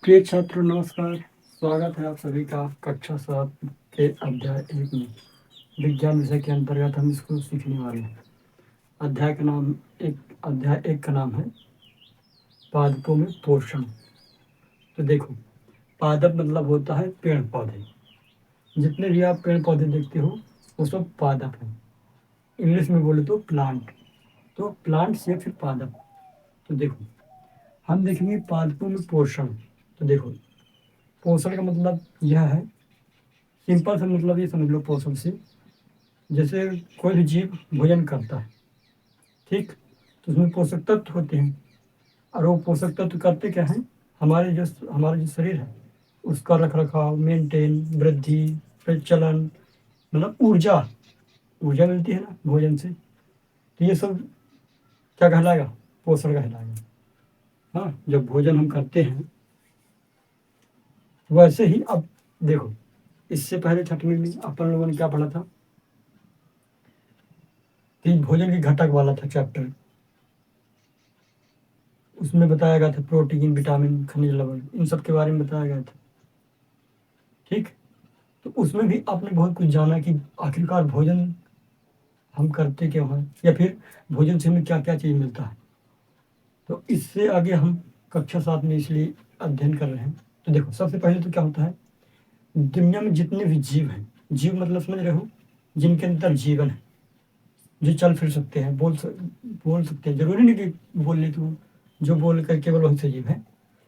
प्रिय छात्रों नमस्कार। स्वागत है आप सभी का कक्षा 7 के अध्याय 1 में। विज्ञान विषय के अंतर्गत हम इसको सीखने वाले हैं। अध्याय 1 का नाम है पादपों में पोषण। तो देखो, पादप मतलब होता है पेड़ पौधे। जितने भी आप पेड़ पौधे देखते हो वो सब पादप हैं। इंग्लिश में बोले तो प्लांट। तो प्लांट्स या फिर पादप। तो देखो, हम देखेंगे पादपों में पोषण। तो देखो, पोषण का मतलब यह है, सिंपल सा मतलब ये समझ लो पोषण से, जैसे कोई भी जीव भोजन करता है, ठीक, तो उसमें पोषक तत्व होते हैं। और वो पोषक तत्व करते क्या हैं, हमारा जो शरीर है उसका रख रखाव, मेंटेन, वृद्धि, प्रचलन, मतलब ऊर्जा ऊर्जा मिलती है ना भोजन से। तो ये सब क्या कहलाएगा, पोषण कहलाएगा। हाँ, जब भोजन हम करते हैं वैसे ही अब देखो, इससे पहले छठवीं में अपन लोगों ने क्या पढ़ा था कि भोजन के घटक वाला था चैप्टर। उसमें बताया गया था प्रोटीन, विटामिन, खनिज लवण, इन सब के बारे में बताया गया था, ठीक। तो उसमें भी आपने बहुत कुछ जाना कि आखिरकार भोजन हम करते क्यों हैं, या फिर भोजन से हमें क्या क्या चीज़ मिलता है। तो इससे आगे हम कक्षा 7 में इसलिए अध्ययन कर रहे हैं। तो देखो, सबसे पहले तो क्या होता है, दुनिया में जितने भी जीव हैं, जीव मतलब समझ रहे हो, जिनके अंदर जीवन है, जो चल फिर सकते हैं, बोल सकते हैं। जरूरी नहीं कि बोल ले तो जो बोल कर केवल वही सजीव है,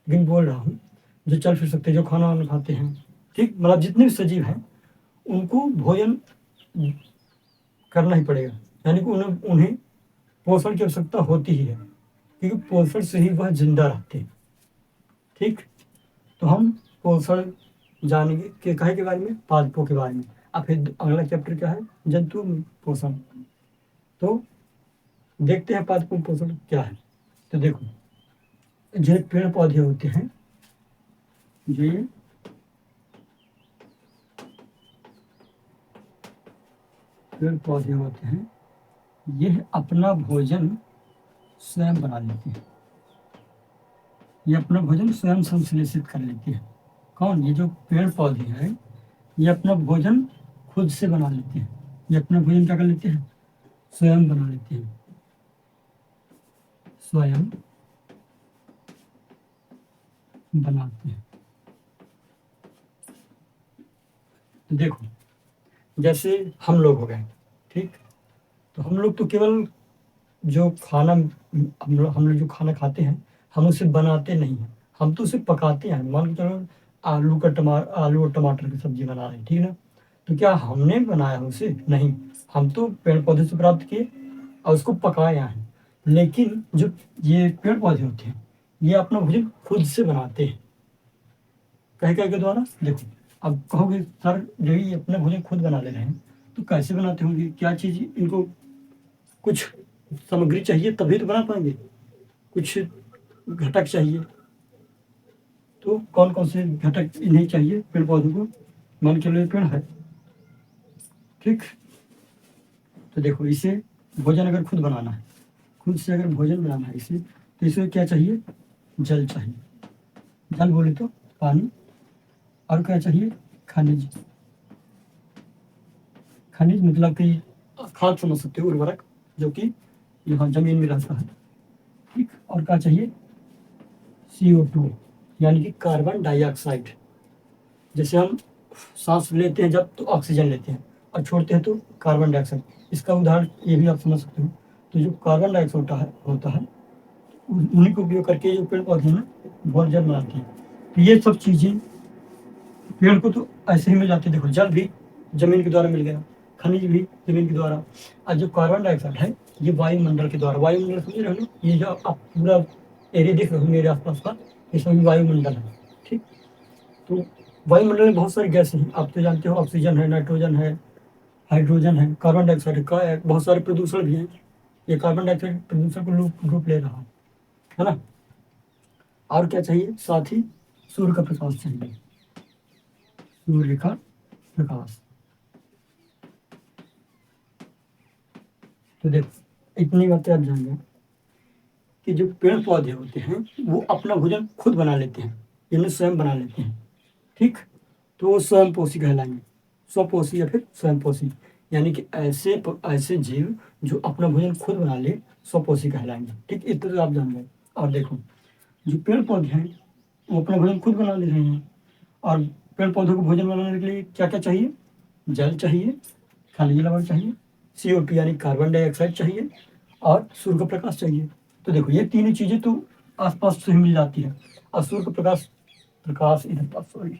लेकिन बोल रहा हूँ जो चल फिर सकते हैं, जो खाना वाना खाते हैं, ठीक, मतलब जितने भी सजीव हैं उनको भोजन करना ही पड़ेगा। यानी कि उन्हें पोषण की आवश्यकता होती ही है, क्योंकि पोषण से ही वह जिंदा रहते हैं, ठीक। तो हम पोषण जानेंगे कि काहे के बारे में, पादपों के बारे में। अब फिर अगला चैप्टर क्या है, जंतु पोषण। तो देखते हैं पादपों पोषण क्या है। तो देखो, जो पेड़ पौधे होते हैं, जो ये पेड़ पौधे होते हैं, ये अपना भोजन स्वयं बना लेते हैं। ये अपना भोजन स्वयं संश्लेषित कर लेते हैं। कौन, ये जो पेड़ पौधे हैं, ये अपना भोजन खुद से बना लेते हैं। ये अपना भोजन क्या कर लेते हैं, स्वयं बना लेते हैं, स्वयं बनाते हैं। तो देखो, जैसे हम लोग हो गए, ठीक, तो हम लोग तो केवल जो खाना हम लोग जो खाना खाते हैं, हम उसे बनाते नहीं हैं, हम तो उसे पकाते हैं। मान के चलो आलू और टमाटर की सब्जी बना रहे हैं, ठीक है ना, तो क्या हमने बनाया है उसे, नहीं, हम तो पेड़ पौधे से प्राप्त किए और उसको पकाया है। लेकिन जो ये पेड़ पौधे होते हैं, ये अपना भोजन खुद से बनाते हैं। कह के द्वारा। देखो, अब कहोगे सर जो ये अपना भोजन खुद बना ले रहे हैं, तो कैसे बनाते होंगे, क्या चीज़ इनको, कुछ सामग्री चाहिए तभी तो बना पाएंगे, कुछ घटक चाहिए। तो कौन कौन से घटक इन्हें चाहिए पेड़ पौधों को, मान के लिए पेड़ है, ठीक। तो देखो, इसे भोजन अगर खुद बनाना है, खुद से अगर भोजन बनाना है इसे, तो इसे क्या चाहिए, जल चाहिए। जल बोले तो पानी। और क्या चाहिए, खनिज। खनिज मतलब कि खाद समझ सकते हो, उर्वरक, जो कि यहाँ जमीन में रहता है, ठीक। और क्या चाहिए, CO2 यानी कि कार्बन डाइऑक्साइड। जैसे हम सांस लेते हैं जब, तो ऑक्सीजन लेते हैं, और छोड़ते हैं तो कार्बन डाइऑक्साइड। इसका उदाहरण ये भी आप समझ सकते हो। तो जो कार्बन डाइऑक्साइड होता है, उन्हीं को उपयोग करके जो पेड़ पौधे हैं भोजन बनाते हैं। तो ये सब चीज़ें पेड़ को तो ऐसे ही मिल जाती है। देखो, जल भी जमीन के द्वारा मिल गया, खनिज भी जमीन के द्वारा, और जो कार्बन डाइऑक्साइड है ये वायुमंडल के द्वारा। वायुमंडल समझ रहे हो ना, ये जो आप पूरा एरिया देख रहे हो मेरे आसपास का, इसमें वायुमंडल है, ठीक। तो वायुमंडल में बहुत सारी गैसें हैं, आप तो जानते हो, ऑक्सीजन है, नाइट्रोजन है, हाइड्रोजन है, कार्बन डाइऑक्साइड का है, बहुत सारे प्रदूषण भी हैं। ये कार्बन डाइऑक्साइड प्रदूषण को रूप ले रहा है ना। और क्या चाहिए, साथ ही सूर्य का प्रकाश चाहिए, सूर्य का प्रकाश। तो देखो, इतनी बातें आप जान लें कि जो पेड़ पौधे होते हैं वो अपना भोजन खुद बना लेते हैं। इन्हें स्वयं बना लेते हैं, ठीक। तो वो स्वयंपोषी कहलाएंगे, स्वपोषी या फिर स्वयंपोषी, यानी कि ऐसे जीव जो अपना भोजन खुद बना ले, स्वपोषी कहलाएंगे, ठीक। इतना तो आप जान गए। और देखो, जो पेड़ पौधे हैं वो अपना भोजन खुद बना ले रहे हैं, और पेड़ पौधों को भोजन बनाने के लिए क्या क्या चाहिए? जल चाहिए, खनिज लवण चाहिए, CO2 यानी कार्बन डाइऑक्साइड चाहिए, और सूर्य का प्रकाश चाहिए। तो देखो, ये तीनों चीजें तो आसपास से ही मिल जाती है। और सूर्य का प्रकाश, प्रकाश इधर पास, सॉरी,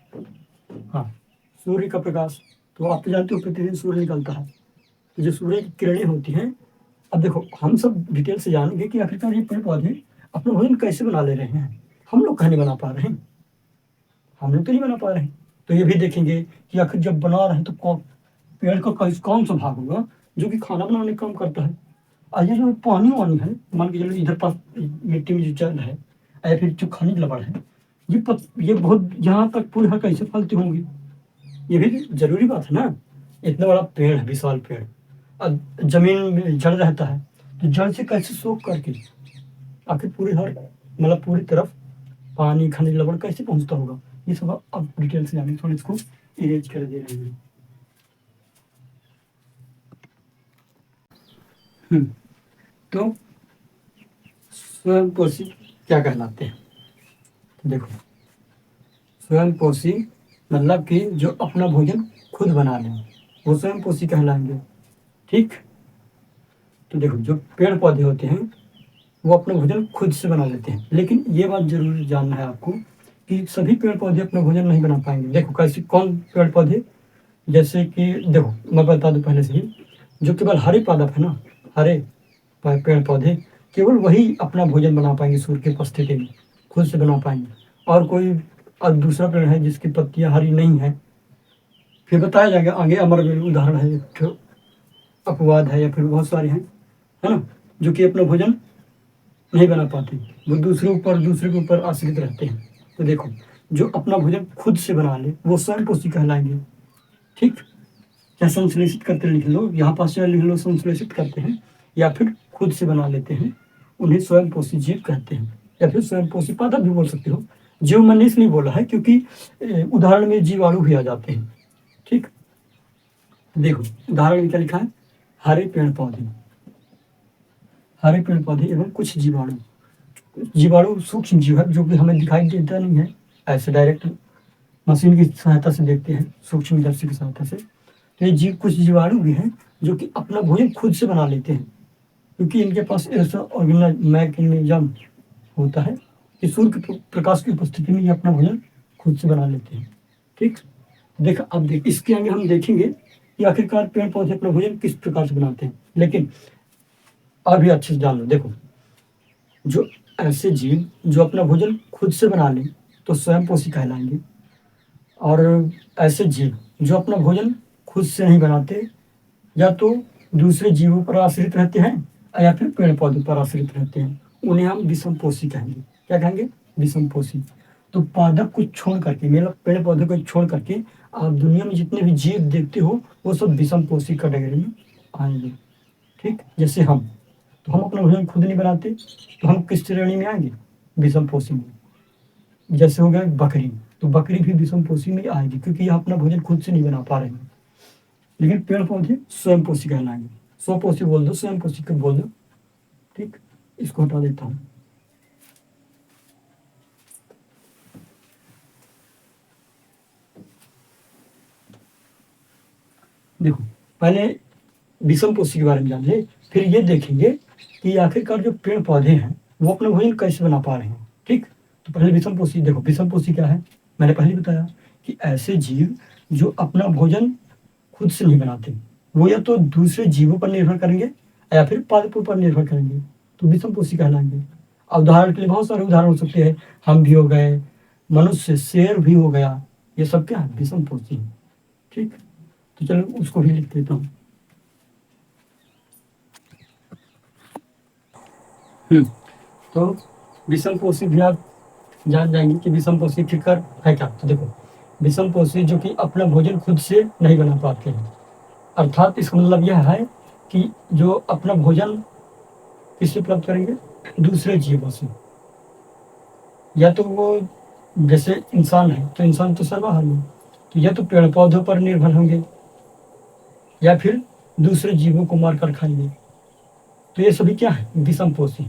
हाँ, सूर्य का प्रकाश, तो आप तो जानते हो प्रतिदिन सूर्य निकलता है। तो जो सूर्य की किरणें होती हैं, अब देखो हम सब डिटेल से जानेंगे कि आखिरकार ये पेड़ पौधे अपना भोजन कैसे बना ले रहे हैं। हम लोग कहीं नहीं बना पा रहे हैं, हम लोग तो नहीं बना पा रहे हैं। तो ये भी देखेंगे कि आखिर जब बना रहे हैं तो पेड़ का कौन सा भाग होगा जो कि खाना बनाने का काम करता है। और ये जो पानी वानी है, मान के चलो इधर पास मिट्टी में जो जल है या फिर जो खनिज लवण है, ये बहुत यहाँ तक पुल है कैसे फलते होंगे, ये भी जरूरी बात है ना। इतना बड़ा पेड़ है, विशाल पेड़, अब जमीन में जड़ रहता है, तो जड़ से कैसे सोख करके आखिर पूरे हर मतलब पूरी तरफ पानी खनिज लवण कैसे पहुंचता होगा, ये सब अब डिटेल से जाने, थोड़ा इसको इरेज कर दे रहे हैं। तो स्वयंपोषी क्या कहलाते हैं? तो देखो, स्वयंपोषी मतलब कि जो अपना भोजन खुद बना लें, वो स्वयंपोषी कहलाएंगे, ठीक। तो देखो, जो पेड़ पौधे होते हैं वो अपना भोजन खुद से बना लेते हैं, लेकिन ये बात जरूर जानना है आपको कि सभी पेड़ पौधे अपना भोजन नहीं बना पाएंगे। देखो कैसे, कौन पेड़ पौधे, जैसे कि देखो मैं बता दूं पहले से ही, जो केवल हरे पादप है ना, हरे पेड़ पौधे, केवल वही अपना भोजन बना पाएंगे सूर्य की उपस्थिति में, खुद से बना पाएंगे। और कोई और दूसरा पेड़ है जिसकी पत्तियां हरी नहीं है, फिर बताया जाएगा आगे, अमरवेल उदाहरण है, एक ठो अपवाद है, या फिर बहुत सारे हैं, है ना, जो कि अपना भोजन नहीं बना पाते, वो दूसरे के ऊपर आश्रित रहते हैं। तो देखो, जो अपना भोजन खुद से बना ले वो स्वयंपोषी कहलाएंगे, ठीक। या संश्लेषित करते लिख लो, यहाँ पास लिख लो, संश्लेषित करते हैं या फिर खुद से बना लेते हैं, उन्हें स्वयंपोषी जीव कहते हैं, या फिर स्वयंपोषी पादप भी बोल सकते हो। जीव मैंने इसलिए बोला है क्योंकि उदाहरण में जीवाणु भी आ जाते हैं, ठीक। देखो उदाहरण में क्या लिखा है, हरे पेड़ पौधे, हरे पेड़ पौधे एवं कुछ जीवाणु। जीवाणु सूक्ष्म जीव है जो कि हमें दिखाई देता नहीं है, ऐसे डायरेक्ट मशीन की सहायता से देखते हैं, सूक्ष्म दर्शी की सहायता से। तो ये जीव, कुछ जीवाणु भी हैं जो कि अपना भोजन खुद से बना लेते हैं, क्योंकि इनके पास ऐसा मैकेनिज्म होता है कि सूर्य के प्रकाश की उपस्थिति में ये अपना भोजन खुद से बना लेते हैं, ठीक। देख, अब देख, इसके आगे हम देखेंगे कि आखिरकार पेड़ पौधे अपना भोजन किस प्रकार से बनाते हैं, लेकिन अभी अच्छे से जान लो। देखो, जो ऐसे जीव जो अपना भोजन खुद से बना लें तो स्वयंपोषी कहलाएंगे, और ऐसे जीव जो अपना भोजन खुद से नहीं बनाते, या तो दूसरे जीवों पर आश्रित रहते हैं या फिर पेड़ पौधों पर आश्रित रहते हैं, उन्हें हम विषमपोषी कहेंगे। क्या कहेंगे? विषमपोषी। तो पादप को छोड़ करके, मतलब पेड़ पौधे को छोड़ करके आप दुनिया में जितने भी जीव देखते हो वो सब विषमपोषी कैटेगरी में आएंगे, ठीक। जैसे हम, तो हम अपना भोजन खुद नहीं बनाते, तो हम किस श्रेणी में आएंगे? विषमपोषी में। जैसे हो गया बकरी, तो बकरी भी विषमपोषी में आएगी क्योंकि यह अपना भोजन खुद से नहीं बना पा रहे हैं। लेकिन पेड़ पौधे स्वयंपोषी कहलाएंगे। स्वपोषी बोल दो, स्वयंपोषी को बोल दो, ठीक। इसको हटा देता हूं। देखो, पहले विषमपोषी के बारे में जान ले, फिर ये देखेंगे कि आखिरकार जो पेड़ पौधे हैं वो अपना भोजन कैसे बना पा रहे हैं, ठीक। तो पहले विषमपोषी देखो, विषमपोषी क्या है, मैंने पहले बताया कि ऐसे जीव जो अपना भोजन खुद से नहीं बनाते, वो या तो दूसरे जीवों पर निर्भर करेंगे या फिर पादपों पर निर्भर करेंगे, तो विषमपोषी कहलाएंगे। उदाहरण के लिए बहुत सारे उदाहरण हो सकते हैं, हम भी हो गए, मनुष्य, शेर भी हो गया, ये सब क्या है? विषमपोषी है, ठीक। तो चलो उसको भी लिख देता हूँ। तो विषमपोषी भी आप जान जाएंगे कि विषमपोषी फिकर है क्या। तो देखो, विषमपोषी जो कि अपना भोजन खुद से नहीं बना पाते हैं, अर्थात इसका मतलब यह है कि जो अपना भोजन किससे प्राप्त करेंगे? दूसरे जीवों से, या तो वो जैसे इंसान है तो इंसान तो सर्वाहारी है, तो या तो पेड़ पौधों पर निर्भर होंगे या फिर दूसरे जीवों को मारकर खाएंगे। तो ये सभी क्या है, विषमपोषी।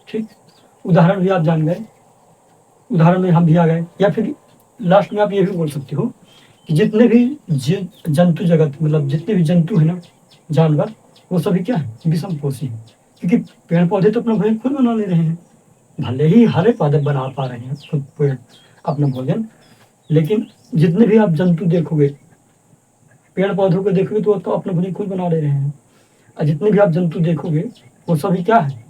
ठीक, उदाहरण भी आप जान गए, उदाहरण में हम भी आ गए। या फिर लास्ट में आप ये भी बोल सकते हो कि जितने भी जंतु जगत, मतलब जितने भी जंतु है ना, जानवर, वो सभी क्या है, विषमपोषी है। क्योंकि पेड़ पौधे तो अपना भोजन खुद बना ले रहे हैं, भले ही हरे पादप बना पा रहे हैं खुद पेड़ अपना भोजन, लेकिन जितने भी आप जंतु देखोगे, पेड़ पौधों को देखोगे तो वो तो अपना भोजन खुद बना ले रहे हैं। और जितने भी आप जंतु देखोगे वो सभी क्या है,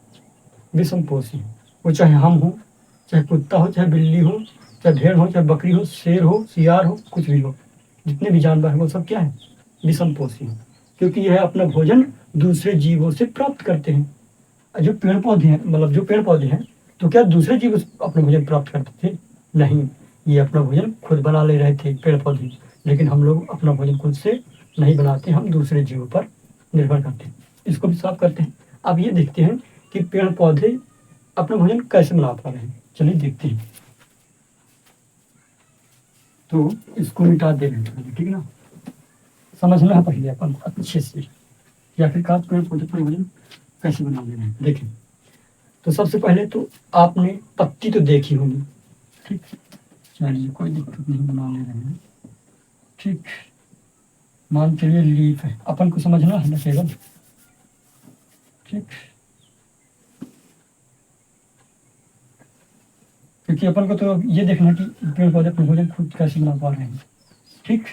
विषमपोषी। वो चाहे हम हो, चाहे कुत्ता हो, चाहे बिल्ली हो, चाहे भेड़ हो, चाहे बकरी हो, शेर हो, सियार हो, कुछ भी हो, जितने भी जानवर हैं वो सब क्या है, विषमपोषी हैं। क्योंकि यह अपना भोजन दूसरे जीवों से प्राप्त करते हैं। और जो पेड़ पौधे हैं, मतलब जो पेड़ पौधे हैं, तो क्या दूसरे जीव अपना भोजन प्राप्त करते थे? नहीं, ये अपना भोजन खुद बना ले रहे थे पेड़ पौधे। लेकिन हम लोग अपना भोजन खुद से नहीं बनाते, हम दूसरे जीवों पर निर्भर करते हैं। इसको भी साफ करते हैं। अब ये देखते हैं कि पेड़ पौधे अपना भोजन कैसे बना पा रहे हैं। चलिए देखते हैं। तो इसको मिटा दे रहे हैं, ठीक है ना। समझना है पहले अपन अच्छे से, या फिर पेड़ पौधे अपना भोजन कैसे बना ले रहे हैं, देखें। तो सबसे पहले तो आपने पत्ती तो देखी होगी, ठीक। चलिए कोई दिक्कत नहीं, बना ले रहे हैं, ठीक। मान चलिए लीफ है, अपन को समझना है ना केवल, ठीक। क्योंकि अपन को तो ये देखना कि पेड़ पौधे अपना भोजन खुद कैसे बना पा रहे हैं, ठीक।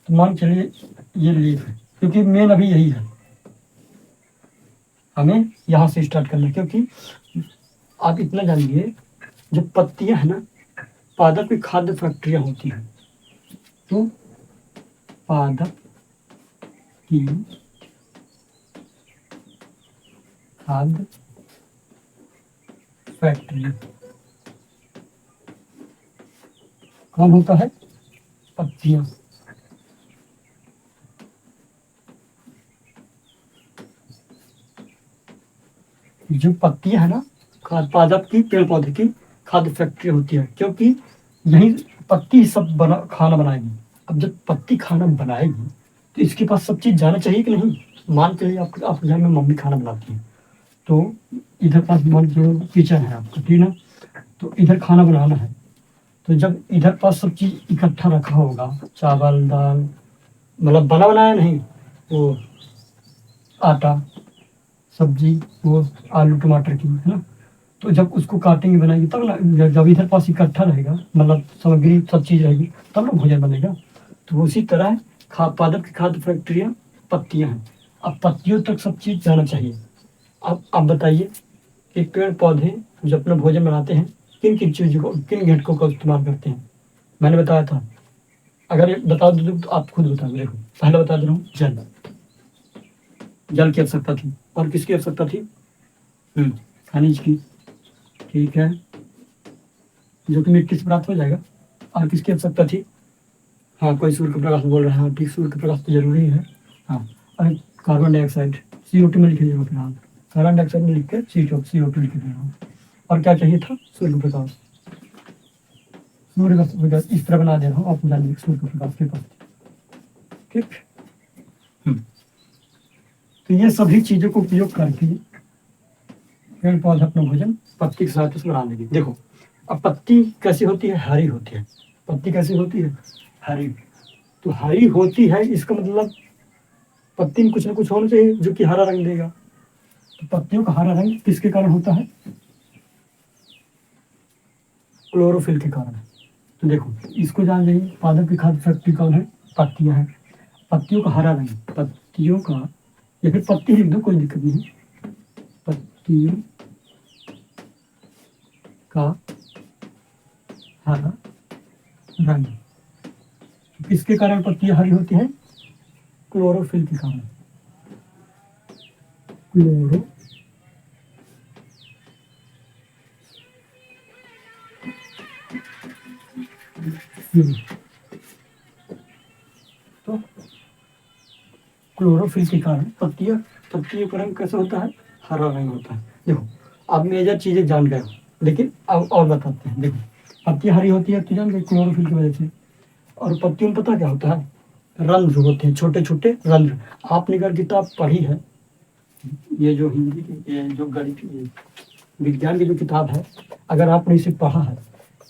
तो मान चलिए ये लीफ है, क्योंकि मेन अभी यही है, हमें यहाँ से स्टार्ट करना है। क्योंकि आप इतना जानिए, जो पत्तियां है ना, पादप की खाद्य फैक्ट्रियां होती हैं। तो पादप की खाद्य फैक्ट्री कौन होता है, पत्तियां। जो पत्तियां है ना, पादप की, पेड़ पौधे की खाद्य फैक्ट्री होती है। क्योंकि यही पत्ती सब खाना बनाएगी। अब जब पत्ती खाना बनाएगी तो इसके पास सब चीज जाना चाहिए कि नहीं। मान चलिए आपके घर में मम्मी खाना बनाती है, तो इधर पास मान लो किचन है आपका, ठीक ना। तो इधर खाना बनाना है, तो जब इधर पास सब चीज इकट्ठा रखा होगा, चावल दाल, मतलब बना बनाया नहीं, वो आटा, सब्जी, वो आलू टमाटर की, है ना। तो जब उसको काटेंगे बनाएंगे तब ना, जब इधर पास इकट्ठा रहेगा, मतलब सामग्री सब चीज रहेगी, तब ना भोजन बनेगा। तो उसी तरह पादप की खाद्य फैक्ट्रियाँ पत्तियां हैं। अब पत्तियों तक सब चीज जाना चाहिए। अब आप बताइए कि पेड़ पौधे जो अपना भोजन बनाते हैं, किन किन चीजों को, किन घटकों का इस्तेमाल करते हैं। मैंने बताया था, अगर ये बता दो तो आप खुद बता दो। देखो पहले बता दे रहा हूँ, जल। जल की आवश्यकता थी, और किसकी आवश्यकता थी, खनिज की, ठीक है, जो कि मिट्टी से प्राप्त हो जाएगा। और किसकी आवश्यकता थी, हाँ कोई सूर्य का प्रकाश बोल रहा है, हाँ ठीक, सूर्य का प्रकाश तो जरूरी है। हाँ, और कार्बन डाइऑक्साइड, CO2 में लिख लीजिएगा फिर, हाँ कार्बन डाइऑक्साइड में लिख के CO2 लिख लीजिएगा। और क्या चाहिए था, सूर्य का प्रकाश। सूर्य का प्रकाश इस तरह बना दे रहा हूँ, आप जानिए सूर्य का प्रकाश के पास, ठीक। तो ये सभी चीजों को उपयोग करके पेड़ पौधे अपना भोजन पत्ती के साथ बना लेंगे। देखो अब पत्ती कैसी होती है, हरी होती है। पत्ती कैसी होती है, हरी। तो हरी होती है, इसका मतलब पत्ती में कुछ ना कुछ होना चाहिए जो कि हरा रंग देगा। तो पत्तियों का हरा रंग किसके कारण होता है, क्लोरोफिल के कारण। तो देखो इसको जान लीजिए, पादप की खाद्य फैक्ट्री कौन है, पत्तियां हैं। पत्तियों का हरा रंग, पत्तियों का, या फिर पत्ती लिख दो कोई दिक्कत नहीं, पत्तियों का हरा रंग। किसके कारण पत्तियां हरी होती है, क्लोरोफिल के कारण। क्लोरो तो क्लोरोफिल के कारण पत्तियों का रंग कैसा होता है, हरा रंग होता है। देखो आप मेजर चीजें जान गए हो, लेकिन अब और बताते हैं। देखो, पत्ती हरी होती है तो जान गए क्लोरोफिल की वजह से। और पत्तियों में पता क्या होता है, रंध्र होते हैं, छोटे छोटे रंध्र। आपने अगर किताब पढ़ी है, ये जो हिंदी की, ये जो गणित विज्ञान की जो किताब है, अगर आपने इसे पढ़ा है,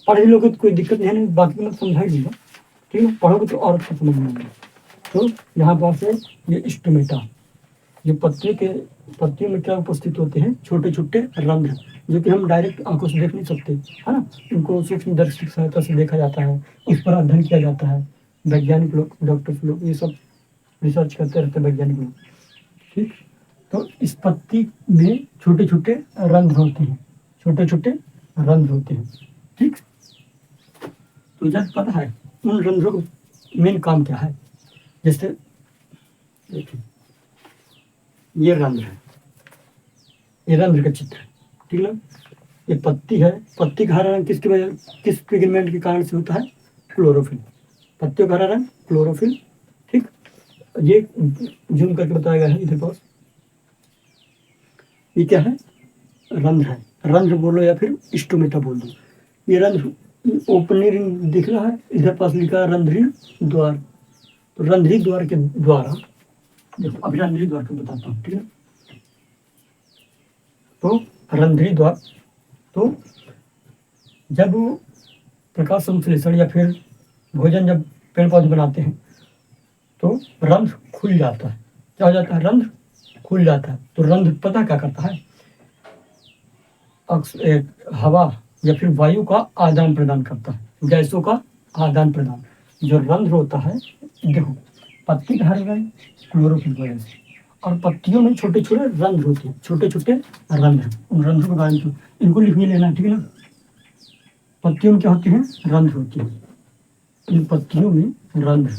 पढ़ ही लोगे तो कोई दिक्कत नहीं है, बाकी मैं समझा ही दूंगा। ठीक है, पढ़ोगे तो और अच्छा समझ में आएगा। तो यहाँ पास है ये स्टोमेटा, जो पत्तियों में क्या उपस्थित होते हैं, छोटे छोटे रंध्र, जो कि हम डायरेक्ट आंखों से देख नहीं सकते, है ना। इनको सूक्ष्मदर्शी की सहायता से देखा जाता है, उस पर अध्ययन किया जाता है। वैज्ञानिक लोग, डॉक्टर्स लोग, ये सब रिसर्च करते रहते हैं वैज्ञानिक लोग। ठीक, तो इस पत्ती में छोटे छोटे रंध्र होते हैं, छोटे छोटे रंध्र होते हैं। ठीक, तो जब पता है उन रंध्रों का मेन काम क्या है। जैसे देखिए, ये रंध्र है, ये रंध्र का चित्र है, ठीक है। ये पत्ती है, पत्ती का हरा रंग किसकी वजह, किस पिगमेंट के कारण से होता है, क्लोरोफिल। पत्तियों का हरा रंग क्लोरोफिल। ठीक, ये जूम करके बताया गया है इधर पास। ये क्या है, रंध्र है, रंध्र बोलो या फिर स्टोमेटा बोल दो। ये रंध्र ओपनिंग दिख रहा है, इधर पास लिखा है रंध्री द्वार। तो रंध्री द्वार के द्वारा, देखो अभी रंध्री द्वार को बताता हूँ, ठीक है। तो रंध्री द्वार, तो जब प्रकाश संश्लेषण या फिर भोजन जब पेड़ पौधे बनाते हैं तो रंध्र खुल जाता है। क्या हो जाता है, रंध्र खुल जाता है। तो रंध्र पता क्या करता है, हवा या फिर वायु का आदान प्रदान करता है, गैसों का आदान प्रदान। जो रंध्र होता है, देखो पत्ती का हरा रंग क्लोरोफिल की वजह से, और पत्तियों में छोटे छोटे रंध्र होते हैं, छोटे छोटे रंध्र। उन रंध्रों के बारे में इनको लिख भी लेना, ठीक है ना। पत्तियों में क्या होती है, रंध्र होती है। इन पत्तियों में रंध्र,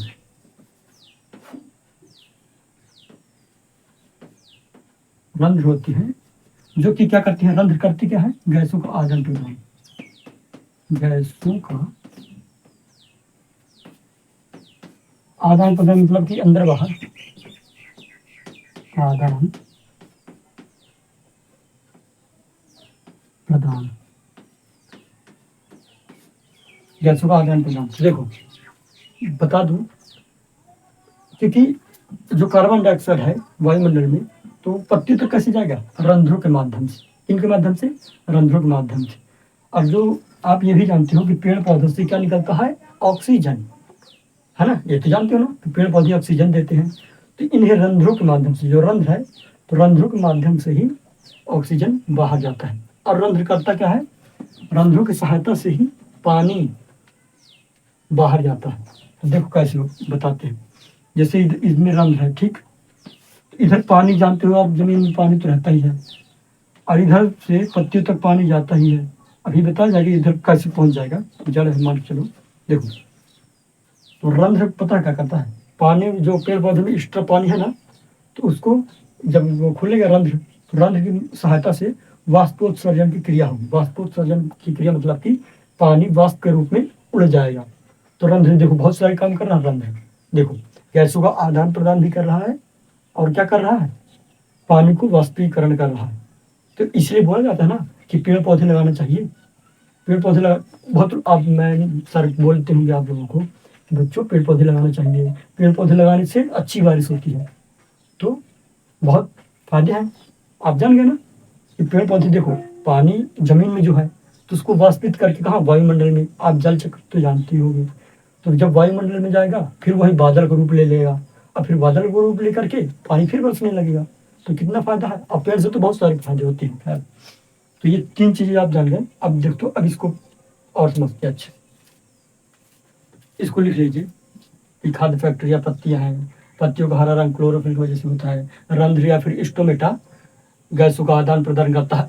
रंध्र होती है, जो कि क्या करती है, रंध्र करती क्या है, गैसों का आदान प्रदान, गैसों का आदान प्रदान, मतलब कि अंदर बाहर आदान प्रदान, गैसों का आदान प्रदान। देखो बता दूं, क्योंकि जो कार्बन डाइऑक्साइड है वायुमंडल में, तो पत्ती तक कैसे जाएगा, रंध्रों के माध्यम से। इनके माध्यम से, रंध्रों के माध्यम से। और जो आप ये भी जानते हो कि पेड़ पौधों से क्या निकलता है, ऑक्सीजन, है ना। ये तो जानते हो ना कि पेड़ पौधे ऑक्सीजन देते हैं। तो इन्हें रंध्रों के माध्यम से, जो रंध्र है, तो रंध्रों के माध्यम से ही ऑक्सीजन बाहर जाता है। और रंध्र करता क्या है, रंध्रों की सहायता से ही पानी बाहर जाता है। देखो कैसे बताते हैं, जैसे इसमें रंध्र है, ठीक, इधर पानी जानते हो आप, जमीन में पानी तो रहता ही है, और इधर से पत्तियों तक पानी जाता ही है। अभी बताया जाएगा इधर कैसे पहुंच जाएगा, जड़ है मान चलो। देखो, तो रंध्र पता क्या करता है, पानी जो पेड़ पौधे में एक्स्ट्रा पानी है ना, तो उसको जब वो खुलेगा रंध्र, तो रंध्र की सहायता से वाष्पोत्सर्जन की क्रिया होगी। वाष्पोत्सर्जन की क्रिया मतलब कि पानी वाष्प के रूप में उड़ जाएगा। तो रंध्र देखो बहुत सारे काम कर रहा है रंध्र। देखो गैसों का आदान प्रदान भी कर रहा है, और क्या कर रहा है, पानी को वाष्पीकरण कर रहा है। तो इसलिए बोला जाता है ना कि पेड़ पौधे लगाना चाहिए। पेड़ पौधे लगा, बहुत आप, मैं सर बोलते होंगे आप लोगों को कि बच्चों पेड़ पौधे लगाना चाहिए, पेड़ पौधे लगाने से अच्छी बारिश होती है। तो बहुत फायदे हैं, आप जान गए ना कि पेड़ पौधे, देखो पानी जमीन में जो है, तो उसको वाष्पित करके कहाँ, वायुमंडल में। आप जल चक्र तो जानते ही होंगे। तो जब वायुमंडल में जाएगा, फिर वही बादल का रूप ले लेगा, और फिर बादल का रूप लेकर के पानी फिर बरसने लगेगा। तो कितना फायदा है। अब पेड़ से तो बहुत सारे फायदे होते हैं। खैर, तो ये 3 चीजें आप जान गए। अब देखो, अब इसको और समझते हैं अच्छे। इसको लिख लीजिए कि खाद्य फैक्ट्री या पत्तियां हैं, पत्तियों का हरा रंग क्लोरोफिल की वजह से होता है। रंध्र या फिर स्टोमेटा गैसों का आदान प्रदान करता है।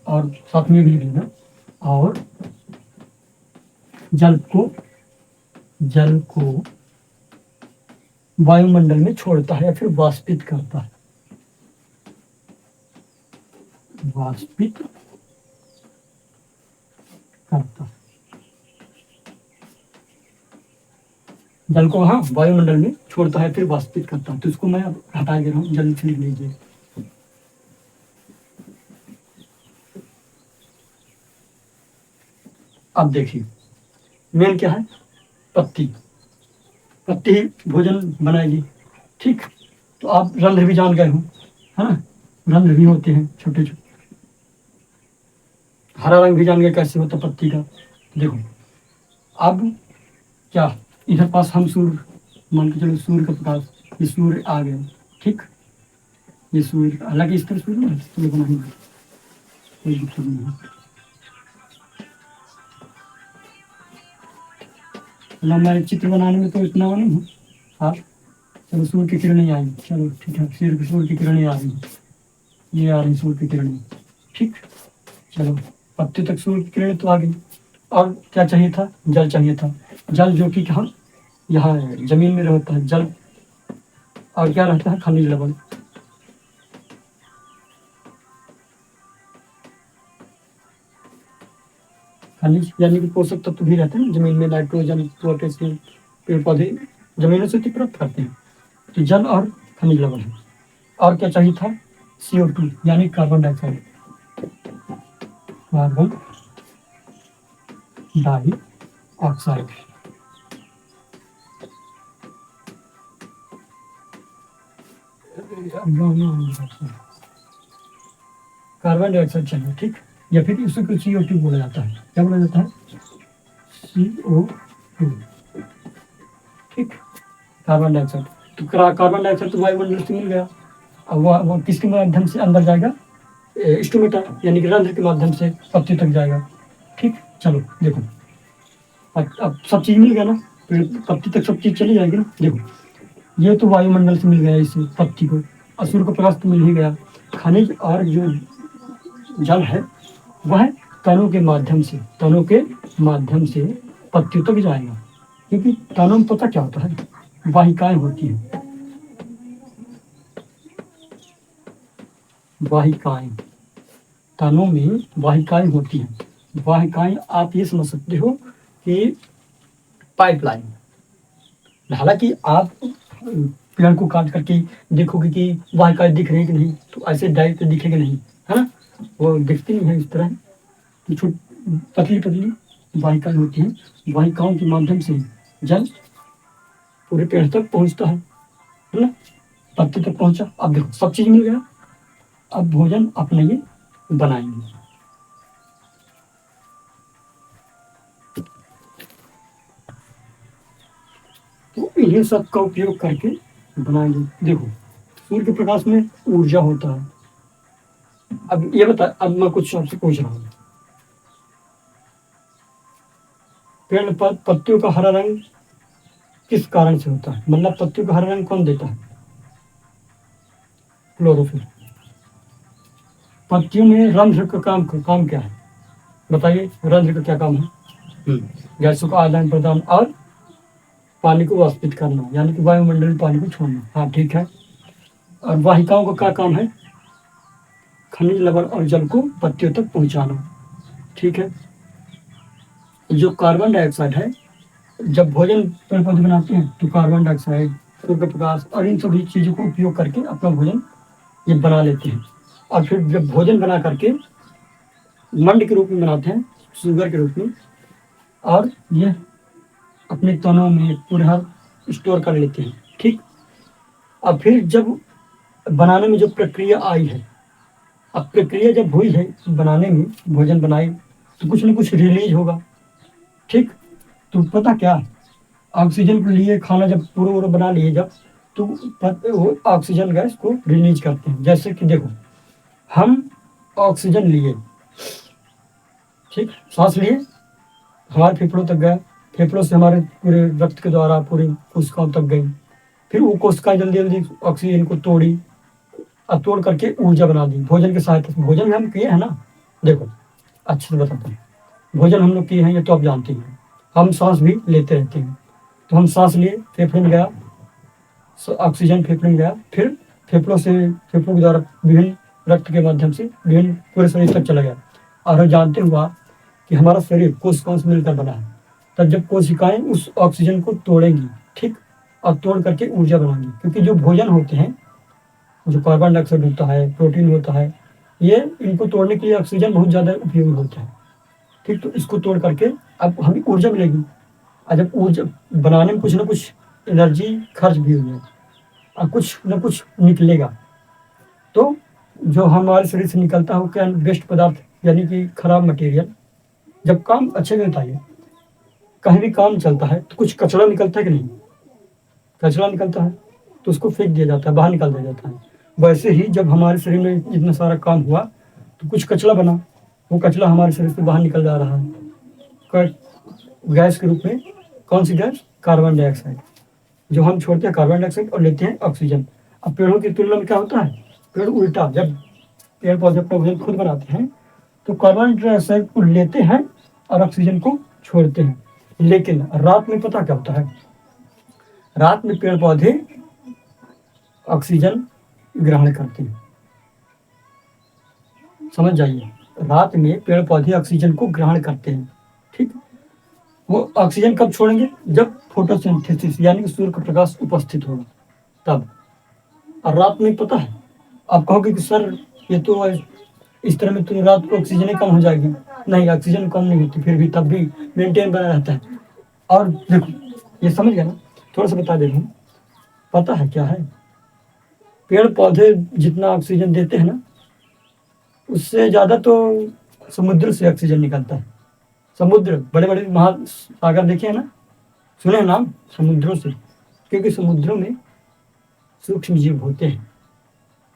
और साथ में भी लिख लेना, और जल को वायुमंडल में छोड़ता है या फिर वाष्पित करता है, वाष्पित करता है। जल को हाँ वायुमंडल में छोड़ता है फिर वाष्पित करता है। तो इसको मैं अब हटा दे रहा हूँ, जल्दी से लिख लीजिए। अब देखिए मेन क्या है, पत्ती, पत्ती ही भोजन बनाएगी। ठीक, तो आप रंध्र भी जान गए हो, है ना, रंध्र भी होते हैं छोटे छोटे। हरा रंग भी जान गए कैसे होता पत्ती का। देखो अब क्या, इधर पास हम सूर्य, मान के चलो सूर्य का प्रकाश, ये सूर्य आ गए। ठीक, ये सूर्य, हालांकि इस तरह सूर्य ना तो बना ही नहीं, कोई दिक्कत नहीं है। ना मैं चित्र बनाने में तो इतना वो नहीं हूँ। हाँ चलो, सूर्य की किरणें आई, चलो ठीक है, सूर्य की किरणें आ रही, ये आ रही सूर्य की किरणें। ठीक, चलो पत्ते तक सूर्य की किरणें तो आ गई। और क्या चाहिए था, जल चाहिए था। जल जो कि हम यहाँ जमीन में रहता है जल, और क्या रहता है, खनिज लवण। खनिज यानी कि पोषक तत्व भी रहते हैं जमीन में, नाइट्रोजन, पोटेशियम, पेड़ पौधे जमीनों से प्राप्त करते हैं। तो जल और खनिज लवण है। और क्या चाहिए था, CO2 यानी carbon dioxide, carbon dioxide. Carbon dioxide चाहिए। ठीक, या फिर इसी को CO2 बोला जाता है। क्या बोला जाता है, CO2। ठीक, कार्बन डाइऑक्साइड। तो कार्बन डाइऑक्साइड तो वायुमंडल से मिल गया। अब वो किसके माध्यम से अंदर जाएगा, स्टोमेटा यानी कि रंध्र के माध्यम से पत्ती तक जाएगा। ठीक, चलो देखो अब सब चीज मिल गया ना, पत्ती तक सब चीज चली जाएगी ना। देखो ये तो वायुमंडल से मिल गया इसे पत्ती को, असुर को प्रकाश तो मिल ही गया। खनिज और जो जल है वह तनों के माध्यम से, तनों के माध्यम से पत्तियों तक जाएगा। क्योंकि तनों में पता क्या होता है, वाहिकाएं होती हैं, वाहिकाएं, तनों में वाहिकाएं होती हैं। वाहिकाएं आप ये समझ सकते हो कि पाइपलाइन। हालांकि आप पेड़ को काट करके देखोगे कि वाहिकाएं दिख रही है कि नहीं, तो ऐसे डायरेक्ट दिखेगा नहीं, है ना, वो दिखती नहीं है इस तरह। तो पतली पतली वाहिकाएं होती हैं, वाहिकाओं के माध्यम से जल पूरे पेड़ तक पहुंचता है ना, पत्ते तक पहुंचा। अब देखो सब चीज मिल गया, अब भोजन अपने ये बनाएंगे। तो इन्हीं सब का उपयोग करके बनाएंगे। देखो सूर्य के प्रकाश में ऊर्जा होता है। अब ये बता, अब मैं कुछ आपसे पूछ रहा हूँ, पेड़ पर पत्तियों का हरा रंग किस कारण से होता है, मतलब पत्तियों का हरा रंग कौन देता है, क्लोरोफिल। पत्तियों में रंध्र का काम क्या है, बताइए, रंध्र का क्या काम है, गैसों का आदान प्रदान और पानी को वाष्पित करना, यानी कि वायुमंडल में पानी को छोड़ना। हाँ ठीक है। और वाहिकाओं का क्या काम है, खनिज लवण और जल को पत्तियों तक पहुंचाना। ठीक है। जो कार्बन डाइऑक्साइड है, जब भोजन पेड़ पौधे बनाते हैं तो कार्बन डाइऑक्साइड, सूर्य प्रकाश और इन सभी चीजों को उपयोग करके अपना भोजन ये बना लेते हैं। और फिर जब भोजन बना करके मंड के रूप में बनाते हैं, शुगर के रूप में, और ये अपने तनों में पूरे हर स्टोर कर लेते हैं। ठीक, अब फिर जब बनाने में जो प्रक्रिया आई है, अब प्रक्रिया जब हुई है बनाने में, भोजन बनाए तो कुछ ना कुछ रिलीज होगा। ठीक, तो पता क्या, ऑक्सीजन को लिए खाना जब पूरा बना लिए जब, तो वो ऑक्सीजन गैस को रिलीज करते हैं। जैसे कि देखो हम ऑक्सीजन लिए, ठीक, सांस लिए, हमारे फेफड़ों तक गया, फेफड़ों से हमारे पूरे रक्त के द्वारा पूरी कोशिकाओं तक गई, फिर वो कोशिकाएं जल्दी जल्दी ऑक्सीजन को तोड़ी और तोड़ करके ऊर्जा बना दी भोजन की सहायता से। भोजन हम किए हैं ना, देखो अच्छे से बताता हूँ, भोजन हम लोग किए हैं ये तो आप जानते हैं। हम सांस भी लेते रहते हैं, तो हम सांस लिए, फेफड़े में गया ऑक्सीजन, फेफड़े में गया, फिर फेफड़ों के द्वारा विभिन्न रक्त के माध्यम से विभिन्न पूरे शरीर तक चला गया। और हम जानते हुआ कि हमारा शरीर कोशिकाओं से मिलकर बना है। तब जब कोशिकाएं उस ऑक्सीजन को तोड़ेंगी, ठीक, और तोड़ करके ऊर्जा बनाएंगी, क्योंकि जो भोजन होते हैं, जो कार्बन डाइऑक्साइड होता है, प्रोटीन होता है, ये इनको तोड़ने के लिए ऑक्सीजन बहुत ज़्यादा उपयोगी होता है। ठीक, तो इसको तोड़ करके अब हमें ऊर्जा मिलेगी, और जब ऊर्जा बनाने में कुछ ना कुछ एनर्जी खर्च भी हुई है और कुछ ना कुछ निकलेगा, तो जो हमारे शरीर से निकलता है वो क्या, वेस्ट पदार्थ यानी कि खराब मटेरियल। जब काम अच्छे से बताइए, कहीं भी काम चलता है तो कुछ कचरा निकलता है कि नहीं, कचरा निकलता है तो उसको फेंक दिया जाता है, बाहर निकाल दिया जाता है। वैसे ही जब हमारे शरीर में इतना सारा काम हुआ तो कुछ कचरा बना, वो कचरा हमारे शरीर से बाहर निकल जा रहा है गैस के रूप में। कौन सी गैस, कार्बन डाइऑक्साइड, जो हम छोड़ते हैं कार्बन डाइऑक्साइड और लेते हैं ऑक्सीजन। अब पेड़ों की तुलना में क्या होता है, पेड़ उल्टा, जब पेड़ पौधे अपना भोजन खुद बनाते हैं तो कार्बन डाइऑक्साइड को लेते हैं और ऑक्सीजन को छोड़ते हैं। लेकिन रात में पता क्या होता है, रात में पेड़ पौधे ऑक्सीजन ग्रहण करते हैं। समझ जाइए, रात में पेड़ पौधे ऑक्सीजन को ग्रहण करते हैं। ठीक, वो ऑक्सीजन कब छोड़ेंगे, जब फोटोसिंथेसिस यानी कि सूर्य का प्रकाश उपस्थित होगा तब। और रात में पता है, आप कहोगे कि सर ये तो इस तरह में तो रात को ऑक्सीजन ही कम हो जाएगी। नहीं, ऑक्सीजन कम नहीं होती, फिर भी तब भी मेंटेन बना रहता है। और देखो, ये समझ गया ना, थोड़ा सा बता दे रहा हूँ। पता है क्या है, पेड़ पौधे जितना ऑक्सीजन देते हैं ना, उससे ज़्यादा तो समुद्र से ऑक्सीजन निकलता है। समुद्र, बड़े बड़े महासागर देखे हैं ना, सुने हैं नाम समुद्रों से, क्योंकि समुद्रों में सूक्ष्म जीव होते हैं,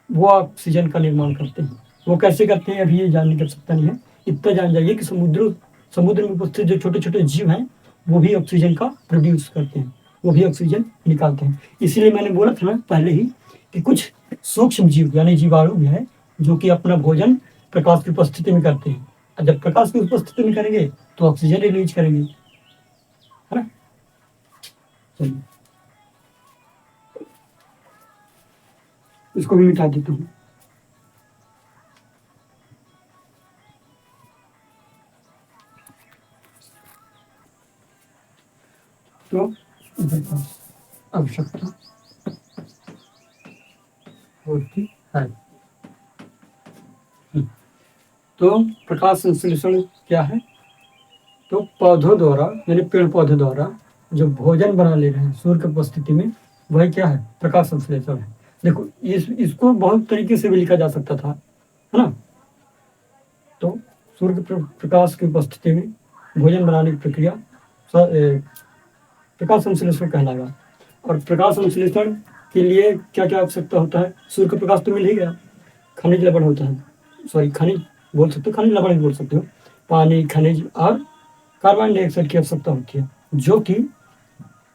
वो ऑक्सीजन का निर्माण करते हैं। वो कैसे करते हैं अभी ये जानने की आवश्यकता नहीं है, इतना जान जाइए कि समुद्र में उपस्थित जो छोटे छोटे जीव हैं वो भी ऑक्सीजन का प्रोड्यूस करते हैं, वो भी ऑक्सीजन निकालते हैं। इसीलिए मैंने बोला था ना पहले ही कि कुछ सूक्ष्म जीव यानी जीवाणु भी है जो कि अपना भोजन प्रकाश की उपस्थिति में करते हैं, और जब प्रकाश की उपस्थिति में करेंगे तो ऑक्सीजन रिलीज करेंगे, है ना। चलिए, इसको भी मिटा देता हूँ। तो आवश्यकता होती है। तो प्रकाश संश्लेषण क्या है, तो पौधों द्वारा यानी पेड़ पौधे द्वारा जो भोजन बना ले रहे हैं सूर्य की उपस्थिति में, वही क्या है, प्रकाश संश्लेषण है। देखो इसको बहुत तरीके से भी लिखा जा सकता था, है ना। तो सूर्य के प्रकाश की उपस्थिति में भोजन बनाने की प्रक्रिया प्रकाश संश्लेषण कहलाएगा। और प्रकाश संश्लेषण के लिए क्या क्या आवश्यकता होता है, सूर्य का प्रकाश तो मिल ही गया, खनिज लवण होता है, सॉरी खनिज बोल सकते हो, खनिज लवण भी बोल सकते हो, पानी, खनिज और कार्बन डाइऑक्साइड की आवश्यकता होती है, जो कि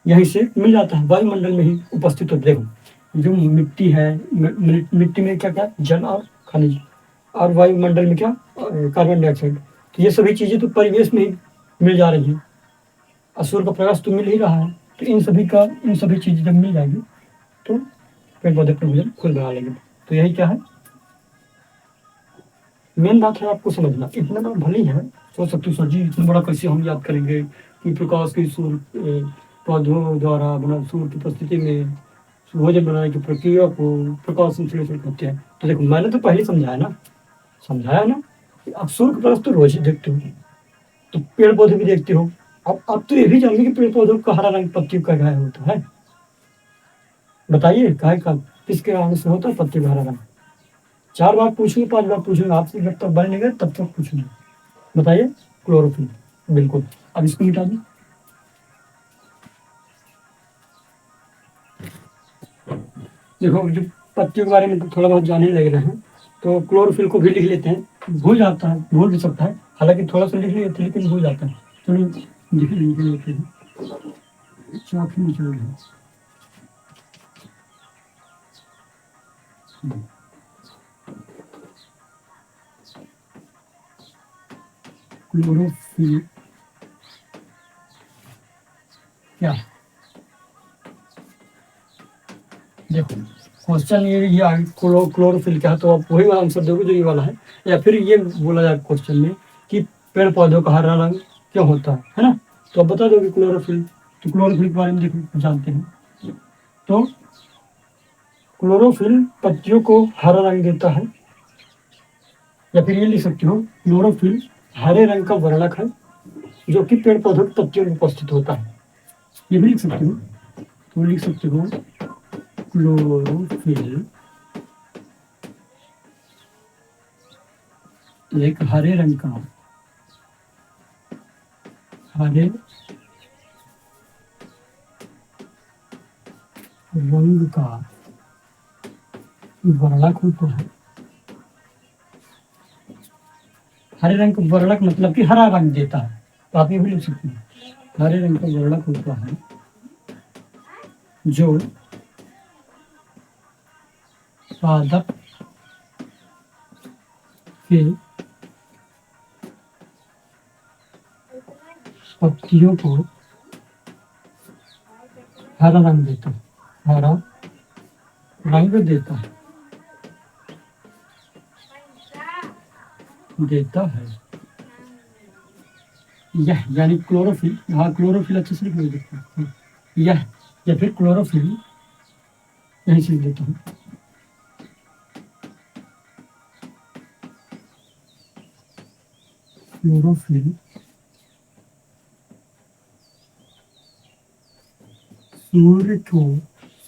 यहीं से मिल जाता है, वायुमंडल में ही उपस्थित होते। देखो जो मिट्टी है, मिट्टी में क्या क्या, जल और खनिज, और वायुमंडल में क्या, कार्बन डाइऑक्साइड। तो ये सभी चीजें तो परिवेश में ही मिल जा रही हैं, और सूर्य का प्रकाश तो मिल ही रहा है। तो इन सभी चीजें जब मिल जाएगी तो पेड़ पौधे अपना भोजन खुद बना लेंगे। तो यही क्या है, मेन बात है आपको समझना। इतना बड़ा भले ही है, सोच सकते हो सर जी इतना बड़ा कैसे हम याद करेंगे कि प्रकाश की सूर्य पौधों द्वारा बना सूर्य की उपस्थिति में भोजन बनाने की प्रक्रिया को प्रकाश संश्लेषण कहते हैं। तो देखो मैंने तो पहले समझाया ना कि आप सूर्य का प्रकाश तो रोज ही देखते हो, तो पेड़ पौधे भी देखते हो। अब तो ये भी जानिए कि पेड़ पौधों का हरा रंग पत्तियों का क्या होता है, बताइए काय का, किसके रंग से होता है पत्ती का हरा रंग। 4 बार पूछूंगे, 5 बार पूछूंगे आपसे, जब तक बन नहीं गए तब तक पूछूंगे। बताइए, क्लोरोफिल, बिल्कुल। अब इसको मिटा दी। देखो जो पत्तियों के बारे में तो थोड़ा बहुत जानने लग रहे हैं, तो क्लोरोफिल को भी लिख लेते हैं। भूल जाता है, भूल भी सकता है, हालांकि थोड़ा सा लिख लिए थे लेकिन भूल जाता है। चलो लिख लेते हैं, चाक ही निचोड़ है। क्लोरोफिल क्या, देखो क्वेश्चन ये आगे क्लोरोफिल क्या है, तो आप वही वाला आंसर दोगे जो ये वाला है, या फिर ये बोला जाए क्वेश्चन में कि पेड़ पौधों का हरा रंग क्यों होता है ना, तो आप बता दोगे क्लोरोफिल। तो क्लोरोफिल के बारे में देखो जानते हैं, तो क्लोरोफिल पत्तियों को हरा रंग देता है, या फिर ये लिख सकते हो क्लोरोफिल हरे रंग का वर्णक है जो कि पेड़ पौधों की पत्तियों में उपस्थित होता है। ये भी लिख सकते हो, तो लिख सकते हो क्लोरोफिल एक हरे रंग का वर्णक होता है। हरे रंग का वर्णक मतलब कि हरा रंग देता है, तो आप ये भी लिख सकते हैं हरे रंग का वर्णक होता है जो पादप के पत्तियों को हरा रंग देता है, हरा रंग देता है। यह यानी क्लोरोफिल, हाँ क्लोरोफिल अच्छे से लिख देता है, यह या फिर क्लोरोफिल यही चीज देता हूँ। क्लोरोफिल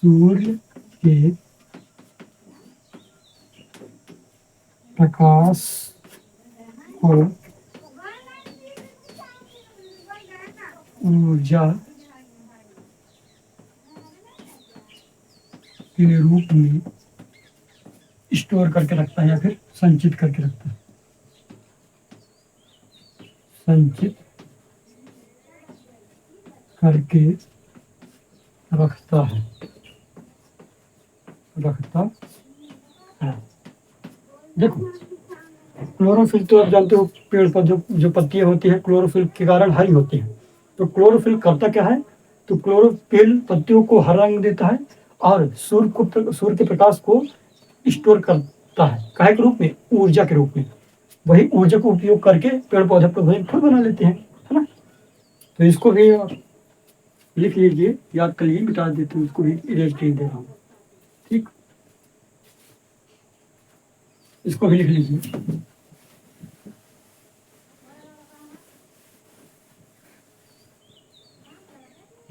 सूर्य के प्रकाश को ऊर्जा के रूप में स्टोर करके रखता है या फिर संचित करके रखता है, संचित करके रखता है। देखो क्लोरोफिल तो आप जानते हो पेड़ पौधों जो पत्तियां होती है क्लोरोफिल के कारण हरी होती है। तो क्लोरोफिल करता क्या है, तो क्लोरोफिल पत्तियों को हरा रंग देता है और सूर्य के प्रकाश को स्टोर करता है, काहे के रूप में, ऊर्जा के रूप में। वही ऊर्जा को उपयोग करके पेड़ पौधे अपना भोजन खुद बना लेते हैं, है ना। तो इसको भी आप लिख लीजिए, याद कर लीजिए, मिटा देते हैं, इसको भी इरेज दे रहा हूँ, ठीक। इसको भी लिख लीजिए।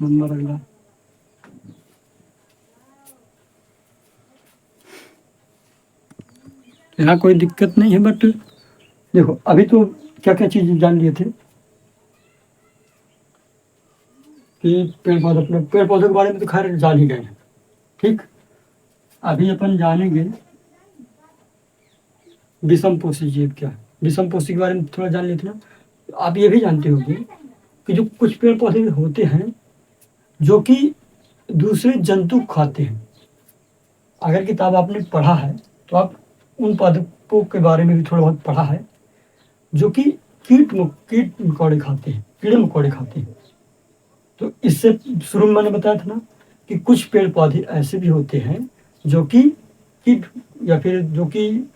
नंबर अगला, यहाँ कोई दिक्कत नहीं है, बट देखो अभी तो क्या क्या चीज जान लिए थे कि पेड़ पौधों के बारे में तो खैर जान ही गए हैं, ठीक। अभी अपन जानेंगे विषम पोषी जीव क्या है। विषम पोषी के बारे में थोड़ा जान लेते ना। आप ये भी जानते होंगे कि जो कुछ पेड़ पौधे होते हैं जो कि दूसरे जंतु खाते हैं। अगर किताब आपने पढ़ा है तो आप उन पादपों के बारे में भी थोड़ा बहुत पढ़ा है जो कि कीट मकोड़े खाते हैं, कीड़े मकोड़े खाते हैं। तो इससे शुरू में मैंने बताया था ना कि कुछ पेड़ पौधे ऐसे भी होते हैं जो कि कीट या फिर जो कि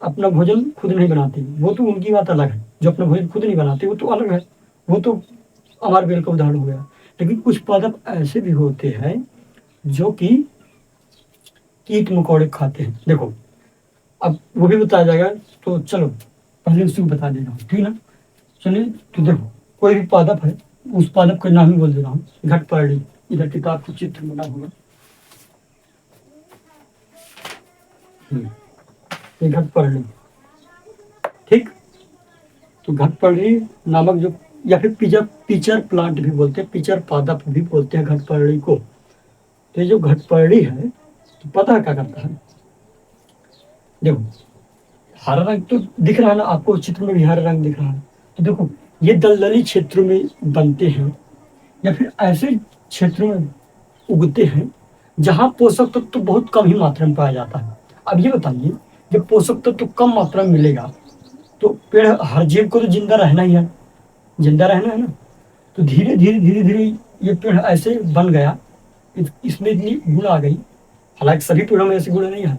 अपना भोजन खुद नहीं बनाते, वो तो उनकी बात अलग है। जो अपना भोजन खुद नहीं बनाते वो तो अलग है, वो तो अमर बेल का उदाहरण हो गया। लेकिन कुछ पादप ऐसे भी होते हैं जो कि कीट मकोड़े खाते हैं। देखो अब वो भी बताया जाएगा, तो चलो पहले उसी को बता दे रहा हूँ, ठीक ना। चलिए, तो देखो कोई भी पादप है, उस पादप का नाम ही बोल दे रहा हूँ, घटपर्णी। इधर किताब का चित्र बना होगा, ये घटपर्णी, ठीक। तो घटपर्णी नामक जो, या फिर पिचर प्लांट भी बोलते हैं, पिचर पादप भी बोलते हैं घटपर्णी को। तो ये जो घटपर्णी है तो पता है क्या करता है, देखो हरा रंग तो दिख रहा है ना आपको, चित्र में भी हरा रंग दिख रहा है। तो देखो ये दलदली क्षेत्रों में बनते हैं या फिर ऐसे क्षेत्रों में उगते हैं जहां पोषक तत्व तो बहुत कम ही मात्रा में पाया जाता है। अब ये बताइए, जब पोषक तत्व तो कम मात्रा में मिलेगा तो पेड़, हर जीव को तो जिंदा रहना ही है, जिंदा रहना है ना। तो धीरे धीरे ये पेड़ ऐसे बन गया, इसमें इतनी गुण आ गई। हालांकि सभी पेड़ों में ऐसे गुण नहीं है,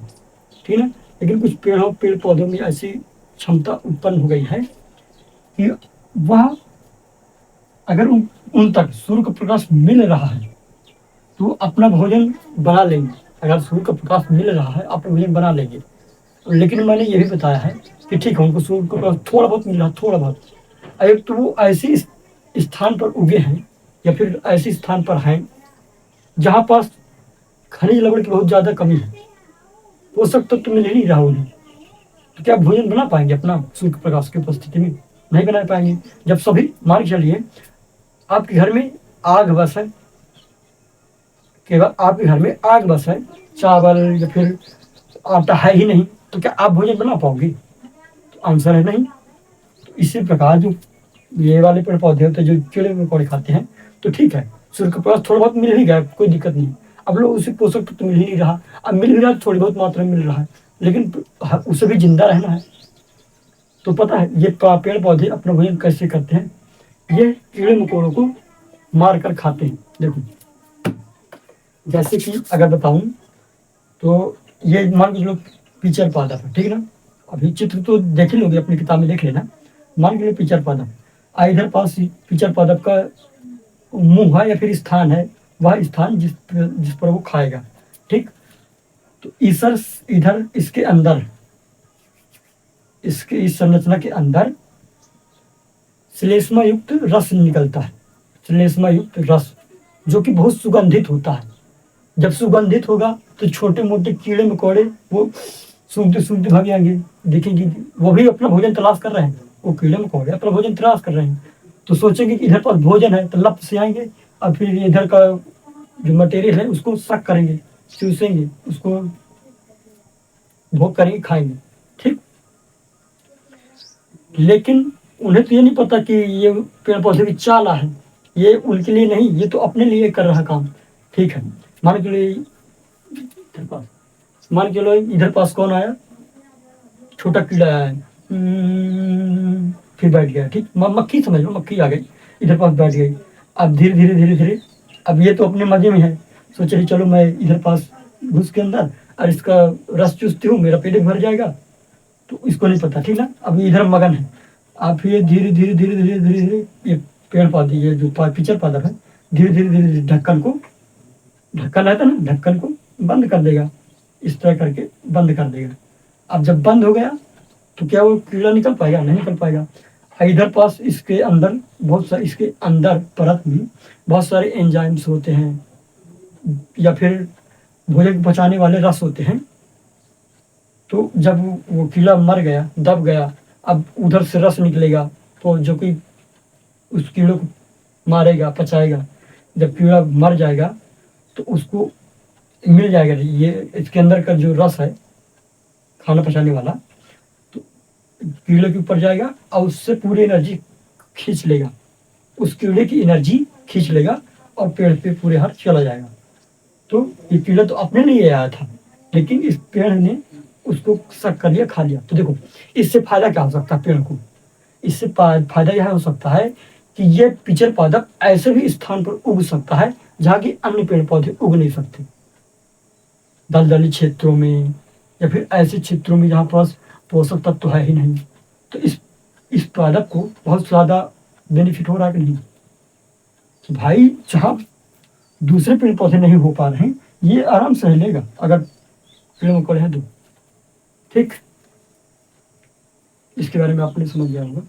ठीक है, लेकिन कुछ पेड़ पौधों में ऐसी क्षमता उत्पन्न हो गई है कि वह अगर उन तक सूर्य का प्रकाश मिल रहा है तो अपना भोजन बना लेंगे। अगर सूर्य का प्रकाश मिल रहा है अपना भोजन बना लेंगे। लेकिन मैंने ये भी बताया है कि ठीक है उनको सूर्य को थोड़ा बहुत मिल रहा, थोड़ा बहुत। एक तो वो ऐसी स्थान पर उगे हैं या फिर ऐसे स्थान पर हैं जहाँ पास खनिज लवण की बहुत ज़्यादा कमी है, पोषक तत्व तो मिल ही नहीं रहा उन्हें। तो क्या भोजन बना पाएंगे अपना सूर्य प्रकाश की उपस्थिति में? नहीं बना पाएंगे। जब सभी मान के चलिए आपके घर में आग बस है, केवल आपके घर में आग बस है, चावल या फिर आटा है ही नहीं, तो क्या आप भोजन बना पाओगे? तो आंसर है नहीं। तो इसी प्रकार जो ये वाले पेड़ पौधे होते हैं जो कीड़े मकोड़े खाते हैं, तो ठीक है सूर्य के पास थोड़ा बहुत मिल ही गया, कोई दिक्कत नहीं। अब लोग उसे पोषक तत्व तो मिल ही नहीं रहा, अब मिल भी रहा है थोड़ी बहुत मात्रा में मिल रहा है, लेकिन उसे भी जिंदा रहना है। तो पता है ये पेड़ पौधे अपना भोजन कैसे करते हैं? ये कीड़े मकोड़ों को मार कर खाते हैं। देखो जैसे कि अगर बताऊं तो ये मान के चलो पिचर पादप है, ठीक है ना? अभी चित्र तो देख ही लोगे, अपनी किताब में देख लेना। मान के चलो पिचर पादप, इधर पास पिचर पादप का मुंह है या फिर स्थान है, वह स्थान जिस पर वो खाएगा, ठीक। तो ईसर इधर इसके अंदर, इसके इस संरचना के अंदर श्लेष्मा युक्त रस निकलता है, श्लेष्मा युक्त रस जो कि बहुत सुगंधित होता है। जब सुगंधित होगा तो छोटे मोटे कीड़े मकोड़े वो सूंघते सूंघते भाग जाएंगे, देखेंगे वो भी अपना भोजन तलाश कर रहे हैं, वो कीड़े मकोड़े अपना भोजन तलाश कर रहे हैं, तो सोचेंगे कि इधर पास भोजन है तो लप से आएंगे, और फिर इधर का जो मटेरियल है उसको सक करेंगे, चूसेंगे, उसको भोग करेंगे, खाएंगे, ठीक। लेकिन उन्हें तो ये नहीं पता कि ये पेड़ पौधे की चाला है, ये उनके लिए नहीं, ये तो अपने लिए कर रहा काम, ठीक है। मान के लिए इधर पास, मान के लो इधर पास कौन आया, छोटा कीड़ा आया, फिर बैठ गया, ठीक। मक्खी समझ लो, मक्खी आ गई इधर पास बैठ गई। अब धीरे धीरे धीरे धीरे अब ये तो अपने मजे में है, सोचे चलो मैं इधर पास घुस के अंदर और इसका रस चूसती हूँ, मेरा पेट भर जाएगा, तो इसको नहीं पता, ठीक ना। अब इधर मगन है, अब ये धीरे धीरे धीरे धीरे धीरे धीरे ये पेड़ पौधे, ये जो पिचर पादप है, धीरे धीरे धीरे ढक्कन को, ढक्कन रहता है ना, ढक्कन को बंद कर देगा, इस तरह करके बंद कर देगा। अब जब बंद हो गया तो क्या वो कीड़ा निकल पाएगा? नहीं निकल पाएगा। इधर पास इसके अंदर बहुत सारे, इसके अंदर परत में बहुत सारे एंजाइम्स होते हैं या फिर भोजन को पचाने वाले रस होते हैं। तो जब वो कीड़ा मर गया, दब गया, अब उधर से रस निकलेगा, तो जो कि उस कीड़े को मारेगा, पचाएगा। जब कीड़ा मर जाएगा तो उसको मिल जाएगा ये इसके अंदर का जो रस है खाना पचाने वाला, तो कीड़े के ऊपर जाएगा और उससे पूरी एनर्जी खींच लेगा, उस कीड़े की एनर्जी खींच लेगा और पेड़ पे पूरे हाथ चला जाएगा। तो ये कीड़ा तो अपने लिए आया था, लेकिन इस पेड़ ने उसको सक कर लिया, खा लिया। तो देखो इससे फायदा क्या हो सकता है पेड़ को? इससे फायदा यह हो सकता है कि ये पिचर पादप ऐसे भी स्थान पर उग सकता है जहाँ की अन्य पेड़ पौधे उग नहीं सकते, दलदली क्षेत्रों में या फिर ऐसे क्षेत्रों में जहाँ पास पोषक तत्व तो है ही नहीं। तो इस पादप को बहुत ज़्यादा बेनिफिट हो रहा है कि नहीं? तो भाई जहाँ दूसरे पेड़ पौधे नहीं हो पा रहे हैं, ये आराम से लेगा अगर पेड़ मकोड़े हैं तो, ठीक। इसके बारे में आपने समझ गया होगा।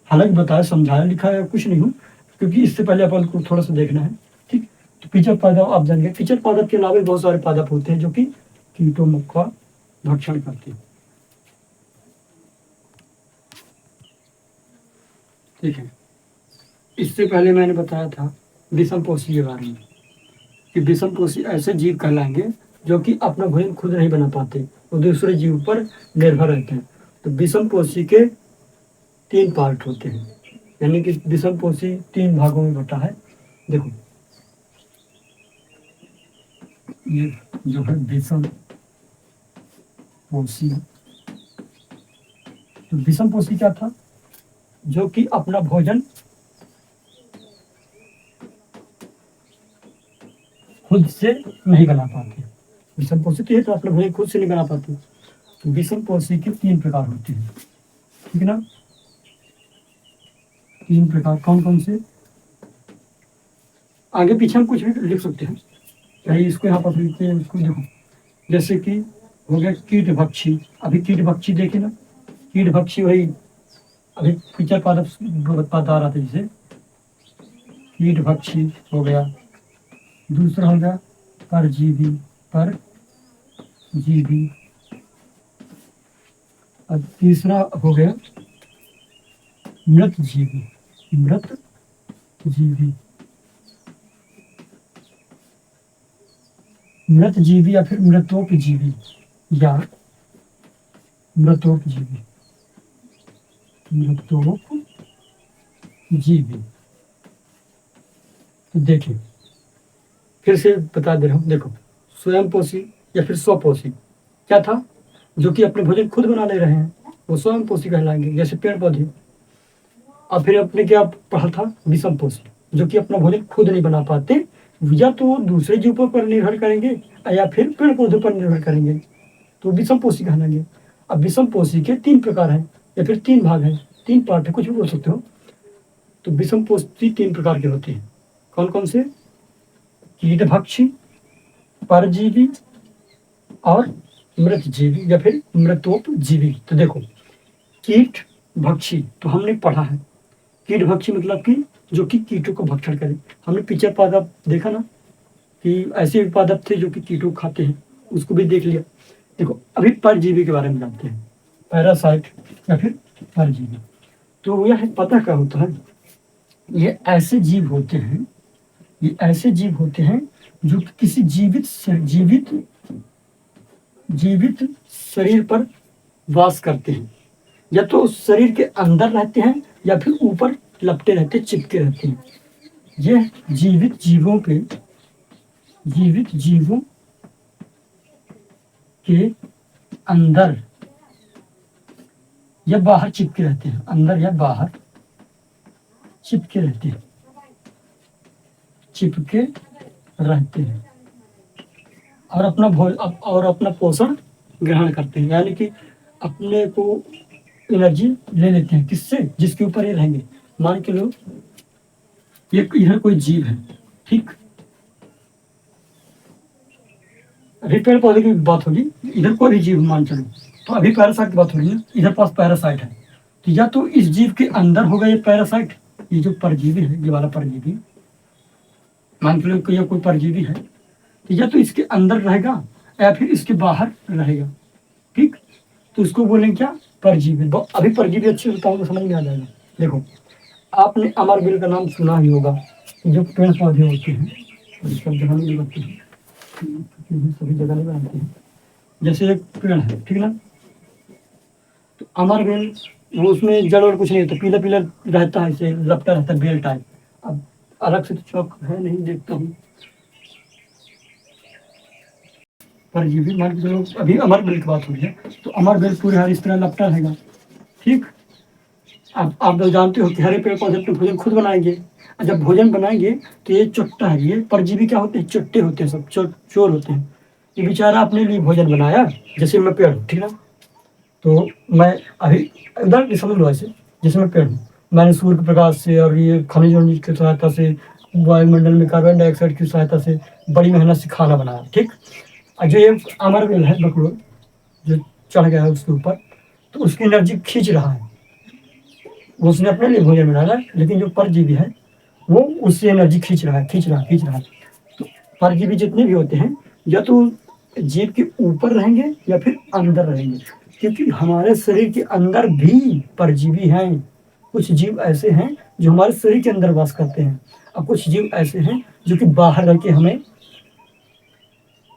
हालांकि बताया, समझाया, लिखा है कुछ नहीं हूँ, क्योंकि इससे पहले अपन को थोड़ा सा देखना है, ठीक। तो पिचर पादप आप जान गए। पिचर पादप के अलावा बहुत सारे पादप होते हैं जो कि कीटों का भक्षण करते हैं, ठीक है। इससे पहले मैंने बताया था विषमपोषी के बारे में कि विषमपोषी ऐसे जीव कहलाएंगे जो कि अपना भोजन खुद नहीं बना पाते, वो दूसरे जीव पर निर्भर रहते हैं। तो विषमपोषी के 3 पार्ट होते हैं, यानी कि विषमपोषी 3 भागों में बटा है। देखो ये जो है विषमपोषी, तो विषमपोषी क्या था? जो कि अपना भोजन खुद से नहीं बना पाते। विषमपोषी तो ये तो अपना भोजन खुद से नहीं बना पाते। तो विषमपोषी के 3 प्रकार होते हैं, ठीक है ना। 3 प्रकार कौन कौन से? आगे पीछे हम कुछ भी लिख सकते हैं, चाहे इसको यहाँ पर लिखते हैं, इसको देखो, जैसे कि हो गया कीट भक्षी। अभी कीट भक्षी देखे ना, कीट भक्षी वही अभी पिक्चर पादप बता रहा था जिसे कीट भक्षी हो गया। दूसरा हो गया परजीवी, परजीवी। अब तीसरा हो गया मृतजीवी, मृतजीवी, मृतजीवी या फिर मृतोपजीवी या मृतोपजीवी, मृतोपजीवी। तो देखिए फिर से बता दे रहा हूँ, देखो स्वयं पोषी या फिर स्वपोषी क्या था, जो कि अपने भोजन खुद बना ले रहे हैं, वो स्वयं पोषी कहलाएंगे, जैसे पेड़ पौधे। और फिर अपने क्या पढ़ा था, विषम पोषी, जो कि अपना भोजन खुद नहीं बना पाते, या तो दूसरे जीवों पर निर्भर करेंगे या फिर पेड़ पौधों पर निर्भर करेंगे, तो विषम पोषी कहलाएंगे। अब विषम पोषी के 3 प्रकार हैं या फिर 3 भाग हैं, 3 पार्ट है, कुछ भी बोल सकते हो। तो विषम पोषी 3 प्रकार के होते हैं। कौन कौन से? कीटभक्षी, परजीवी और मृतजीवी या फिर मृतोपजीवी। तो देखो कीट भक्षी तो हमने पढ़ा है, कीट भक्षी मतलब कि जो कि कीटों को भक्षण करे। हमने पिक्चर पादप देखा ना कि ऐसे भी पादप थे जो कि कीटों को खाते हैं, उसको भी देख लिया। देखो अभी परजीवी के बारे में जानते हैं, पैरासाइट या फिर परजीवी। तो यह पता क्या होता है, ये ऐसे जीव होते हैं, ये ऐसे जीव होते हैं जो कि किसी जीवित शरीर पर वास करते हैं, या तो शरीर के अंदर रहते हैं या फिर ऊपर लपटे रहते, चिपके रहते हैं। यह जीवित जीवों के अंदर या बाहर चिपके रहते हैं, अंदर या बाहर चिपके रहते हैं, और अपना पोषण ग्रहण करते हैं, यानी कि अपने को एनर्जी ले लेते हैं। किससे? जिसके ऊपर ये रहेंगे। मान के लो ये इधर कोई जीव है, ठीक, अभी पेड़ पौधे की बात होगी, इधर कोई भी जीव मान चलो, तो अभी पैरासाइट की बात हो रही है, इधर पास पैरासाइट है, तो या तो इस जीव के अंदर होगा ये पैरासाइट, ये जो परजीवी है, ये वाला परजीवी, मान के लो ये कोई परजीवी है, तो या तो इसके अंदर रहेगा या फिर इसके बाहर रहेगा, ठीक। तो उसको बोलेंगे क्या? परजीवी। अभी परजीवी अच्छे से बताऊंगा, समझ में आ जाएगा। देखो आपने अमरबेल का नाम सुना ही होगा, जो पेड़ पौधे होते हैं, सब जगह नहीं बनते हैं, सभी जगह नहीं बनाते हैं। जैसे एक पेड़ है, ठीक ना, तो अमरबेल वो उसमें जड़ और कुछ नहीं होता, पीला पीला रहता है, ऐसे लपटा रहता है बेल टाइप। अब अलग से तो चौक है नहीं, देखता हूँ। परजीवी मान के चलो, अभी अमरबेल की बात हो रही है, तो अमरबेल पूरे हर इस तरह लपटा रहेगा, ठीक। अब आप लोग जानते हो कि हरे पेड़ पौधे अपने भोजन खुद बनाएंगे, और जब भोजन बनाएंगे तो ये चुट्टा है, ये परजीवी क्या होते हैं? चुट्टे होते हैं, सब चोर होते हैं। ये बेचारा अपने लिए भोजन बनाया, जैसे मैं पेड़ हूँ, ठीक ना, तो मैं अभी उदाहरण की समझ लो, ऐसे जैसे मैं पेड़ हूँ, मैंने सूर्य के प्रकाश से और ये खनिज वनिज की सहायता से, वायुमंडल में कार्बन डाइऑक्साइड की सहायता से बड़ी मेहनत से खाना बनाया, ठीक। और जो ये अमरबेल है बकलोल, जो चढ़ गया है उसके ऊपर, तो उसकी एनर्जी खींच रहा है, उसने अपने लिए भोजन बनाया, लेकिन जो परजीवी है वो उससे एनर्जी खींच रहा है। तो परजीवी जितने भी होते हैं, या तो जीव के ऊपर रहेंगे या फिर अंदर रहेंगे, क्योंकि हमारे शरीर के अंदर भी परजीवी हैं। कुछ जीव ऐसे हैं जो हमारे शरीर के अंदर वास करते हैं, और कुछ जीव ऐसे हैं जो कि बाहर रह के हमें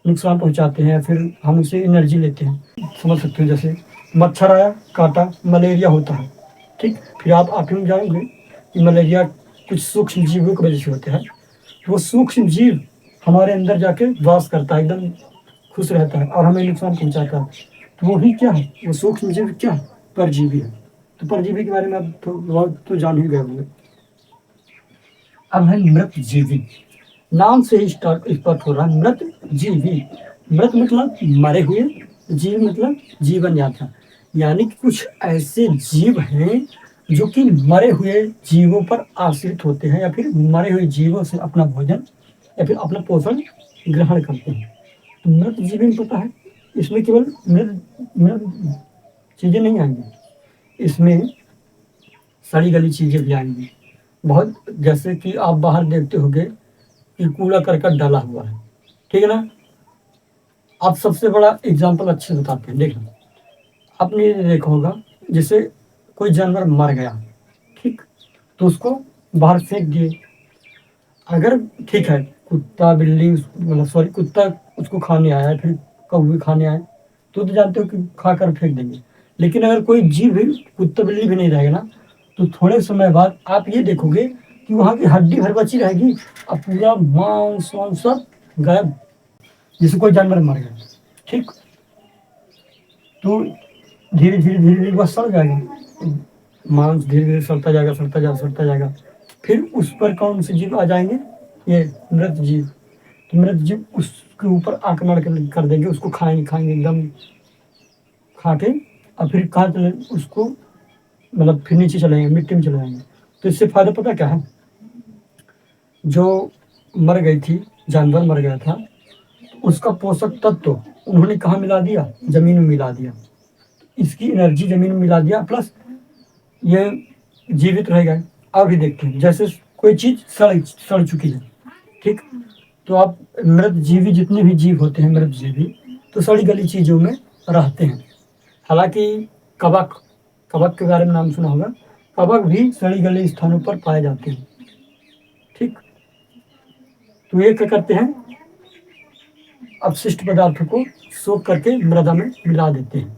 नुकसान पहुंचाते हैं, फिर हम उससे एनर्जी लेते हैं। समझ सकते हो, जैसे मच्छर आया, काटा, मलेरिया होता है, ठीक। फिर आप ही जानेंगे कि मलेरिया कुछ सूक्ष्म जीवों की वजह से होता है। तो वो सूक्ष्म जीव हमारे अंदर जाके वास करता है, एकदम खुश रहता है और हमें नुकसान पहुंचाता है। तो वो ही क्या है? वो सूक्ष्म जीव क्या है? परजीवी है। तो परजीवी के बारे में आप तो जान ही गए होंगे। अब है मृत जीवी, नाम से ही स्पष्ट हो रहा है, मृत जीवी। मृत मतलब मरे हुए, जीव मतलब जीवन यात्रा, यानी कि कुछ ऐसे जीव हैं जो कि मरे हुए जीवों पर आश्रित होते हैं, या फिर मरे हुए जीवों से अपना भोजन या फिर अपना पोषण ग्रहण करते हैं। तो मृत जीवी में पता है इसमें केवल मृत मृत चीज़ें नहीं आएँगी, इसमें सड़ी गली चीज़ें भी आएँगी। बहुत, जैसे कि आप बाहर देखते होंगे कि कूड़ा करकट डाला हुआ है, ठीक है ना? आप सबसे बड़ा एग्ज़ाम्पल अच्छे से बताते हैं, देखिए, आपने ये देखा होगा, जैसे कोई जानवर मर गया, ठीक? तो उसको बाहर फेंक दिए। अगर ठीक है, कुत्ता, बिल्ली मतलब सॉरी कुत्ता उसको खाने आया, फिर कौवे खाने आए, तो जानते हो कि खाकर फेंक देंगे। लेकिन अगर कोई जीव भी, कुत्ता बिल्ली भी नहीं रहेगा ना, तो थोड़े समय बाद आप ये देखोगे कि वहाँ की हड्डी भर बची रहेगी और पूरा मांस-वांस सब गायब, जैसे कोई जानवर मर गया, ठीक? तो धीरे-धीरे वह सड़ जाएगा। मांस धीरे-धीरे सड़ता जाएगा, सड़ता जाएगा, सड़ता जाएगा। फिर उस पर कौन से जीव आ जाएँगे? ये मृत जीव। तो मृत जीव उसके ऊपर आक्रमण कर देंगे, उसको खाएँगे एकदम, खा के और फिर कहाँ चले उसको, मतलब फिर नीचे चले जाएँगे, मिट्टी में चले जाएँगे। तो इससे फ़ायदा पता क्या है? जो मर गई थी, जानवर मर गया था, उसका पोषक तत्व उन्होंने कहाँ मिला दिया? ज़मीन में मिला दिया। इसकी एनर्जी ज़मीन में मिला दिया, प्लस ये जीवित रहेगा। अभी देखते हैं, जैसे कोई चीज़ सड़ चुकी है, ठीक? तो आप मृत जीवी, जितने भी जीव होते हैं मृत जीवी, तो सड़ी गली चीज़ों में रहते हैं। हालाँकि कवक, कवक के बारे में नाम सुना होगा, कवक भी सड़ी गली स्थानों पर पाए जाते हैं, ठीक? तो ये क्या करते हैं, अपशिष्ट पदार्थों को सोख करके मृदा में मिला देते हैं,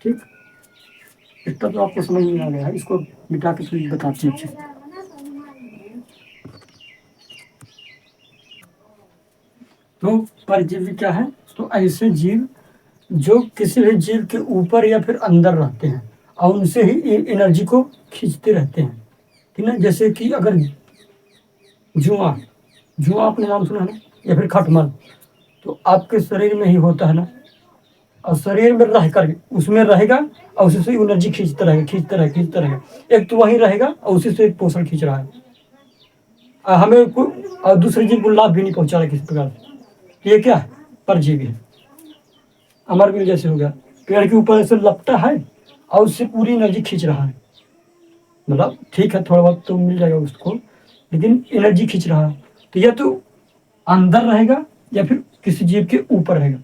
ठीक? इतना तो आपको समझ में आ गया है, इसको मिटा के फिर बताते हैं अच्छे से। तो परजीवी क्या है? तो ऐसे जीव जो किसी भी जीव के ऊपर या फिर अंदर रहते हैं और उनसे ही एनर्जी को खींचते रहते हैं, ठीक है? जैसे कि अगर जुआ, जुआ आपने नाम सुना है ना, या फिर खटमल, तो आपके शरीर में ही होता है ना, और शरीर में रह कर उसमें रहेगा और उसी से एनर्जी खींचता रहेगा, खींचता रहेगा, खींचता रहेगा। एक तो वहीं रहेगा और उसी से पोषण खींच रहा है, हमें और दूसरे जीव को लाभ भी नहीं पहुंचा रहा किसी प्रकार से। ये क्या है? परजीवी है। अमरवीर जैसे हो गया, पेड़ के ऊपर ऐसे लपटा है और उससे पूरी एनर्जी खींच रहा है, मतलब ठीक है थोड़ा बहुत तो मिल जाएगा उसको, लेकिन एनर्जी खींच रहा है। तो या तो अंदर रहेगा या फिर किसी जीव के ऊपर रहेगा।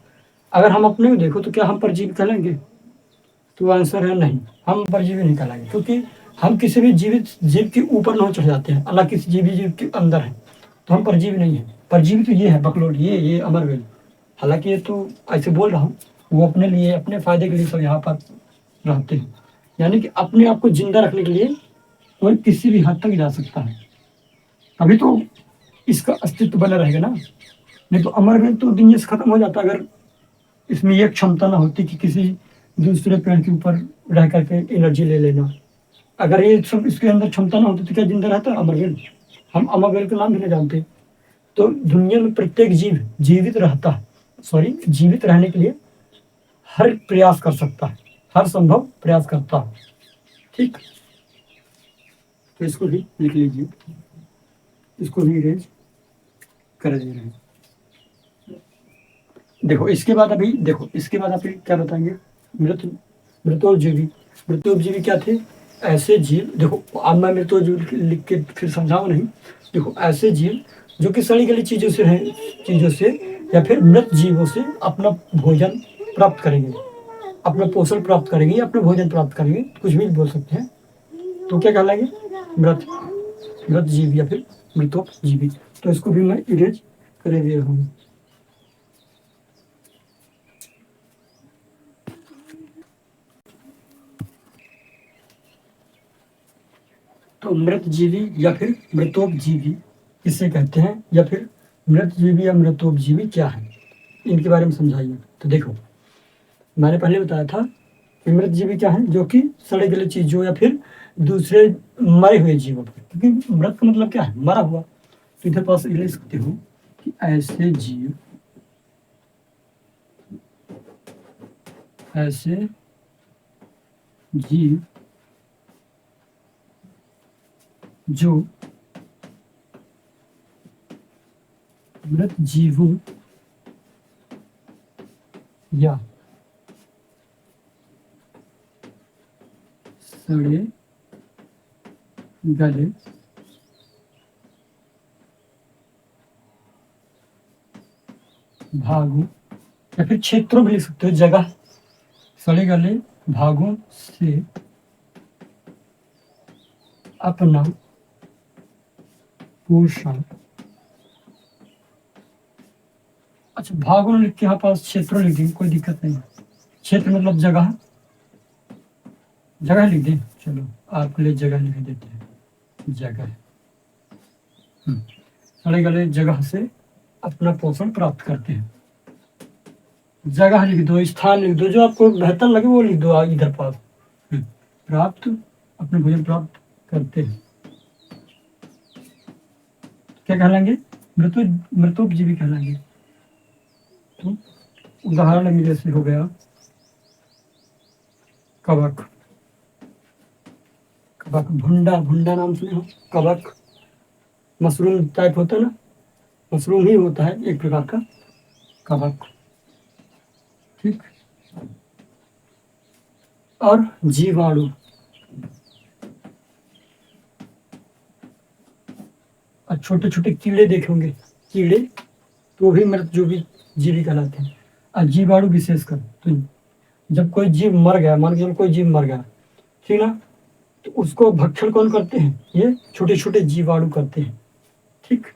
अगर हम अपने को देखो तो क्या हम परजीवी कहलाएंगे? तो आंसर है नहीं, हम परजीवी नहीं कहलाएंगे, क्योंकि हम किसी भी जीवित जीव के ऊपर नहीं चढ़ जाते हैं, अल्लाह किसी जीवी जीव के अंदर है, तो हम परजीवी नहीं है। परजीवी तो ये है बकलोल, ये अमरवेल। हालांकि ये तो ऐसे बोल रहा हूँ, वो अपने लिए, अपने फायदे के लिए सब यहाँ पर रहते हैं, यानी कि अपने आप को जिंदा रखने के लिए कोई किसी भी हद तक जा सकता है, तभी तो इसका अस्तित्व बना रहेगा ना। नहीं तो अमरवेल तो दुनिया से खत्म हो जाता अगर इसमें ये क्षमता ना होती कि किसी दूसरे पेड़ के ऊपर रह करके एनर्जी ले लेना। अगर ये सब इसके अंदर क्षमता ना होती तो क्या जिंदा रहता अमरवेल? हम अमरवेल का नाम भी नहीं जानते। तो दुनिया में प्रत्येक जीव जीवित रहता है, सॉरी जीवित रहने के लिए हर प्रयास कर सकता है, हर संभव प्रयास करता है, ठीक? तो इसको भी लिख लीजिए, इसको भी इरेज कर दे रहे हैं। देखो इसके बाद अभी देखो इसके बाद आप क्या बताएंगे? मृत मृतोपजीवी। मृतोपजीवी क्या थे? ऐसे जीव, देखो अब मैं मृतोपजीवी लिख के फिर समझाऊं नहीं। देखो ऐसे जीव जो कि सड़ी गली चीजों से या फिर मृत जीवों से अपना भोजन प्राप्त करेंगे, अपना पोषण प्राप्त करेंगे, अपना भोजन प्राप्त करेंगे, कुछ भी बोल सकते हैं। तो क्या कहलाएंगे? मृत मृत जीव या फिर मृतोपजीवी। तो इसको भी मैं इरेज कर दे रहा हूँ। तो मृतजीवी या फिर मृतोपजीवी किसे कहते हैं, या फिर मृतजीवी या मृतोपजीवी क्या है, इनके बारे में समझाइए। तो देखो मैंने पहले बताया था कि मृतजीवी क्या है, जो कि सड़े गले चीजों या फिर दूसरे मरे हुए जीवों पर, क्योंकि मृत का मतलब क्या है? मरा हुआ। तो इधर पास लिख सकते हो कि ऐसे जीव जो मृत जीवों या सड़े गले भागों, या फिर क्षेत्रों भी लिख सकते हो, जगह, सड़े गले भागों से अपना पोषण। अच्छा, भागों लिख के यहाँ पास क्षेत्रों लिख देंगे, कोई दिक्कत नहीं है। क्षेत्र मतलब जगह, जगह लिख दें, चलो आपके लिए जगह लिख देते हैं, जगह। सड़े गले जगह से अपना पोषण प्राप्त करते हैं। जगह लिख दो, स्थान लिख दो, जो आपको बेहतर लगे वो लिख दो इधर पास। प्राप्त, अपने भोजन प्राप्त करते हैं, क्या कहलाएंगे? मृतोपजीवी कहलाएंगे। तो उदाहरण में जैसे हो गया कवक, कवक, भुंडा, भुंडा नाम सुने हो? कवक मशरूम टाइप होता है ना, मशरूम ही होता है एक प्रकार का कवक, ठीक। और जीवाणु, और छोटे छोटे कीड़े देखे होंगे, कीड़े तो भी मृत जो भी जीवी कहलाते हैं। और जीवाणु विशेषकर, तो जब कोई जीव मर गया, मान के कोई जीव मर गया, ठीक ना, तो उसको भक्षण कौन करते हैं? ये छोटे छोटे जीवाणु करते हैं, ठीक।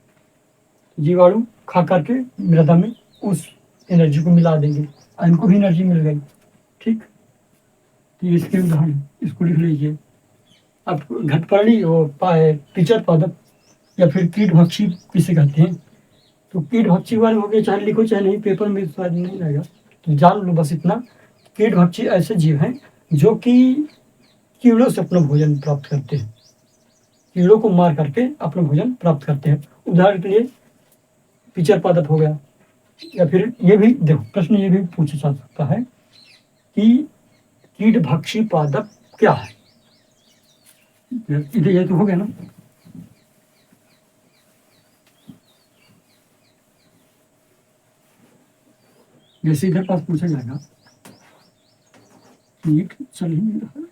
जीवाणु खा करके मृदा में उस एनर्जी को मिला देंगे, और इनको भी एनर्जी मिल गई, ठीक। तो इसके उदाहरण इसको लिख लीजिए। अब घटपर्णी वो पिचर पादप या फिर कीट भक्षी किसे कहते हैं? तो कीट भक्षी वाले हो गए, चाहे लिखो चाहे नहीं, पेपर में शायद नहीं आएगा, तो जान लो बस इतना। कीट भक्षी ऐसे जीव हैं जो कि कीड़ों से अपना भोजन प्राप्त करते हैं, कीड़ों को मार करके अपना भोजन प्राप्त करते हैं। उदाहरण के लिए पिचर पादप हो गया, या फिर ये भी देखो, प्रश्न ये भी पूछा जा सकता है कि कीट भक्षी पादप क्या है? इधर ये तो हो गया ना। जैसे इधर पास पूछा जाएगा, कीट चल ही नहीं रहा,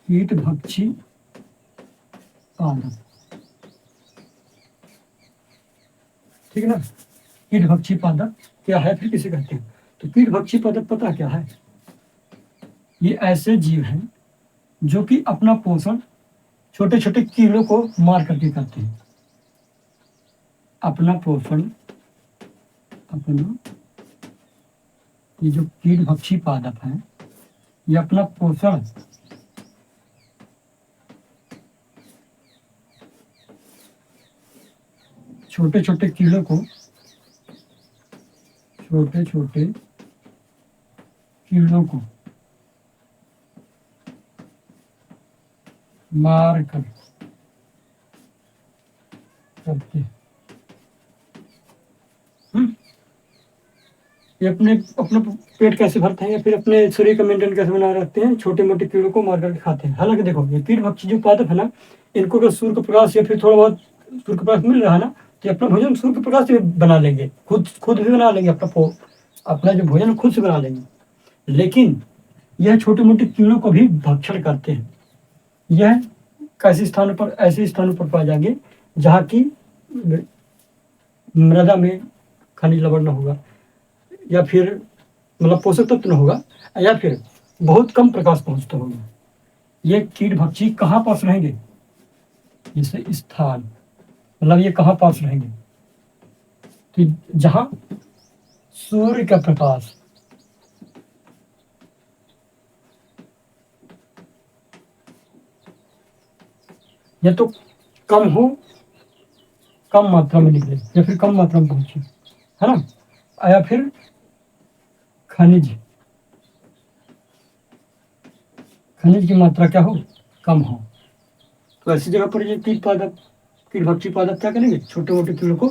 कीट भक्षी पादप, ठीक है ना। कीट भक्षी पादप क्या है, फिर किसे कहते हैं? तो कीट भक्षी पादप पता क्या है? ये ऐसे जीव हैं जो कि अपना पोषण छोटे छोटे कीड़ों को मार करके करते हैं। अपना पोषण, अपना, ये जो कीट भक्षी पादप है, ये अपना पोषण छोटे छोटे कीड़ों को, छोटे छोटे कीड़ों को मार कर करते हैं। ये अपने अपना पेट कैसे भरते हैं, या फिर अपने शरीर का मेंटेन कैसे बनाए रखते हैं? छोटे मोटे कीड़ों को मार कर खाते हैं। हालांकि देखो, ये कीट भक्षी जो पादप है ना, इनको अगर सूर्य का प्रकाश या फिर थोड़ा बहुत सूर्य का प्रकाश मिल रहा है ना, तो अपना भोजन सूर्य के प्रकाश से बना लेंगे, खुद भी बना लेंगे, अपना जो भोजन खुद से बना लेंगे। लेकिन यह छोटे मोटे कीड़ों को भी भक्षण करते हैं। यह कैसे स्थानों पर, ऐसे स्थानों पर पाए जाएंगे जहाँ की मृदा में खनिज लवण न होगा, या फिर मतलब पोषक तत्व न होगा, या फिर बहुत कम प्रकाश पहुंचता होगा। ये कीट भक्षी कहाँ पास रहेंगे? जैसे स्थान, मतलब ये कहाँ पास रहेंगे? तो जहां सूर्य का प्रकाश या तो कम हो, कम मात्रा में निकले, या फिर कम मात्रा में पहुंचे, है ना, या फिर खनिज की मात्रा क्या हो, कम हो। तो ऐसी जगह पर ये कीट भक्षी पादप क्या करेंगे? छोटे मोटे कीड़ों को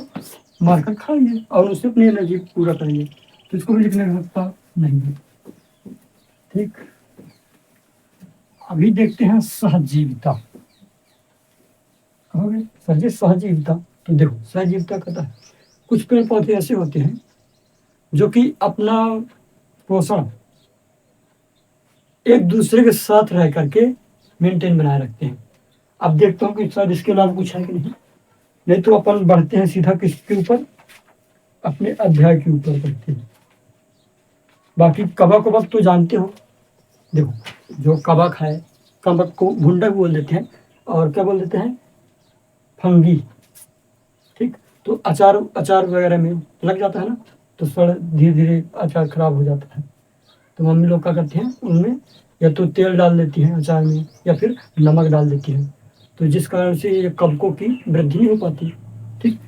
मारकर खाएंगे और उससे अपनी एनर्जी पूरा करेंगे। तो इसको भी लिखने का सकता नहीं है, ठीक। अभी देखते हैं सहजीविता। कहोगे सर जी सहजीविता, तो देखो सहजीविता कहता है कुछ पेड़ पौधे ऐसे होते हैं जो कि अपना पोषण एक दूसरे के साथ रह करके मेंटेन बनाए रखते हैं। अब देखता हूँ कि शायद इसके अलावा कुछ है कि नहीं तो अपन बढ़ते हैं सीधा किसके ऊपर, अपने अध्याय के ऊपर बढ़ते हैं। बाकी कवक वबक तो जानते हो, देखो जो कवक है, कवक को भुंडा बोल देते हैं और क्या बोल देते हैं, फंगी। ठीक, तो अचार अचार वगैरह में लग जाता है ना, तो सड़ धीरे धीरे अचार खराब हो जाता है। तो मम्मी लोग क्या करती हैं, उनमें या तो तेल डाल देती हैं अचार में या फिर नमक डाल देती हैं, तो जिस कारण से ये कवकों की वृद्धि नहीं हो पाती। ठीक,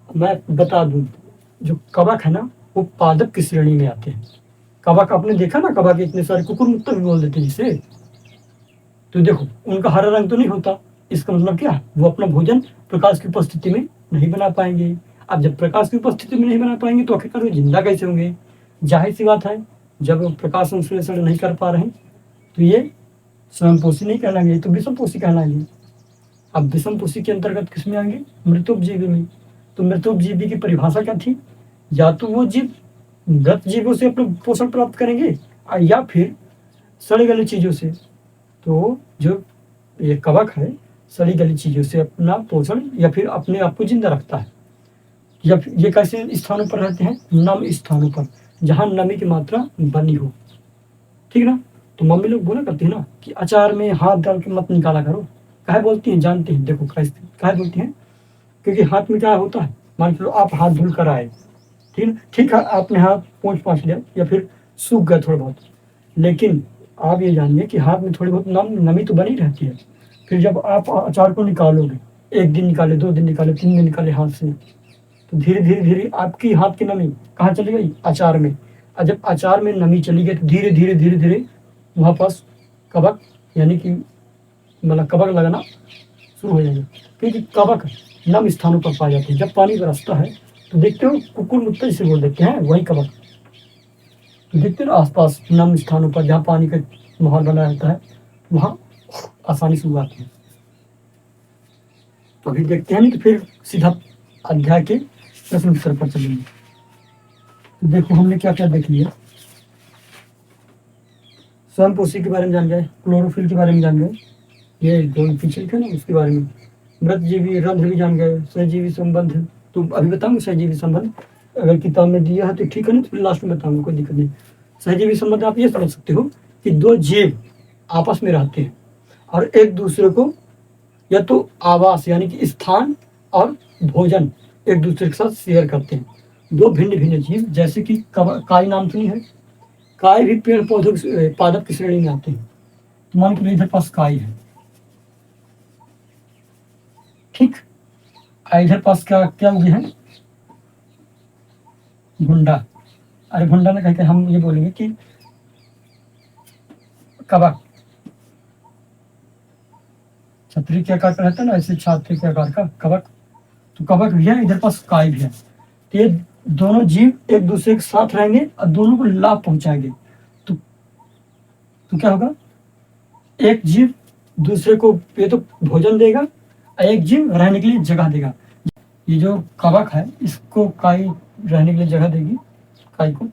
मैं बता दूं, जो कवक है ना वो पादप की श्रेणी में आते हैं। कवक आपने देखा ना, कवक इतने सारे कुकुर मुत्तर भी बोल देते हैं जिसे, तो देखो उनका हरा रंग तो नहीं होता, इसका मतलब क्या है, वो अपना भोजन प्रकाश की उपस्थिति में नहीं बना पाएंगे। अब जब प्रकाश की उपस्थिति में नहीं बना पाएंगे तो आखिरकार वो जिंदा कैसे होंगे? जाहिर सी बात है, जब वो प्रकाश संश्लेषण नहीं कर पा रहे हैं तो ये स्वयंपोषी नहीं कहलाएंगे, तो विषमपोषी कहलाएंगे। अब विषमपोषी के अंतर्गत किसमें आएंगे, मृतोपजीवी में। तो मृतोपजीवी की परिभाषा क्या थी, या तो वो जीव मृत जीवों से अपना पोषण प्राप्त करेंगे या फिर सड़े गले चीजों से। तो जो ये कवक है सड़ी गली चीजों से अपना पोषण या फिर अपने आप को जिंदा रखता है। या फिर ये कैसे स्थानों पर रहते हैं, नम स्थानों पर, जहां नमी की मात्रा बनी हो। ठीक ना, तो मम्मी लोग बोला करती है ना कि अचार में हाथ डाल के मत निकाला करो। काहे बोलती हैं, जानते हैं, देखो काहे बोलती हैं, क्योंकि हाथ में क्या होता है, मान लो आप हाथ धुल कर आए, ठीक है, ठीक है, आपने हाथ पोंछ लिया या फिर सूख गया थोड़ा बहुत, लेकिन आप ये जानिए कि हाथ में थोड़ी बहुत नमी तो बनी रहती है। फिर जब आप अचार को निकालोगे, एक दिन निकाले, 2 दिन निकाले, 3 दिन निकाले हाथ से, तो धीरे धीरे धीरे आपकी हाथ की नमी कहाँ चली गई, अचार में। और जब अचार में नमी चली गई तो धीरे धीरे धीरे धीरे वहाँ पास कवक, यानी कि मतलब कवक लगना शुरू हो जाएगा, क्योंकि कवक नम स्थानों पर पाए जाते हैं। जब पानी बरसता है तो देखते हो कुकुर मुत्ता जिसे बोल देते हैं, वही कवक। तो देखते हो आसपास नम स्थानों पर जहाँ पानी का माहौल बना रहता है वहाँ आसानी से उगाते हैं। तो अभी देखते हैं, नहीं तो फिर सीधा अध्याय के प्रश्न उत्तर पर चलेंगे। तो देखो हमने क्या क्या देख लिया, स्वयंपोषी के बारे में जान गए, क्लोरोफिल के बारे में जान गए, ये जो पीछे थे ना उसके बारे में, मृतजीवी रंध्र भी जान गए, सहजीवी संबंध तो अभी बताऊंगा, सहजीवी संबंध अगर किताब में दिया है तो ठीक है, नहीं तो फिर लास्ट में बताऊंगा, कोई दिक्कत नहीं। सहजीवी संबंध आप ये समझ सकते हो कि दो जीव आपस में रहते हैं और एक दूसरे को या तो आवास यानी कि स्थान और भोजन एक दूसरे के साथ शेयर करते हैं। दो भिन्न भिन्न जीव, जैसे कि काई नाम सुनी है, काय भी पेड़ पौधों पादप की श्रेणी में आते हैं। तो मान के इधर पास काई है, ठीक, इधर पास क्या क्या उगे हैं, भुंडा। अरे भुंडा ना कहते, हम ये बोलेंगे कि कवक, छतरी के आकार का रहता है ना, ऐसे छात्र के आकार का कवक, तो कवक भी है, इधर पास काय भी है। तो ये दोनों जीव एक दूसरे के साथ रहेंगे और दोनों को लाभ पहुंचाएंगे। तो क्या होगा, एक जीव दूसरे को ये तो भोजन देगा, एक जीव रहने के लिए जगह देगा। ये जो कवक है इसको काई रहने के लिए जगह देगी, काई को,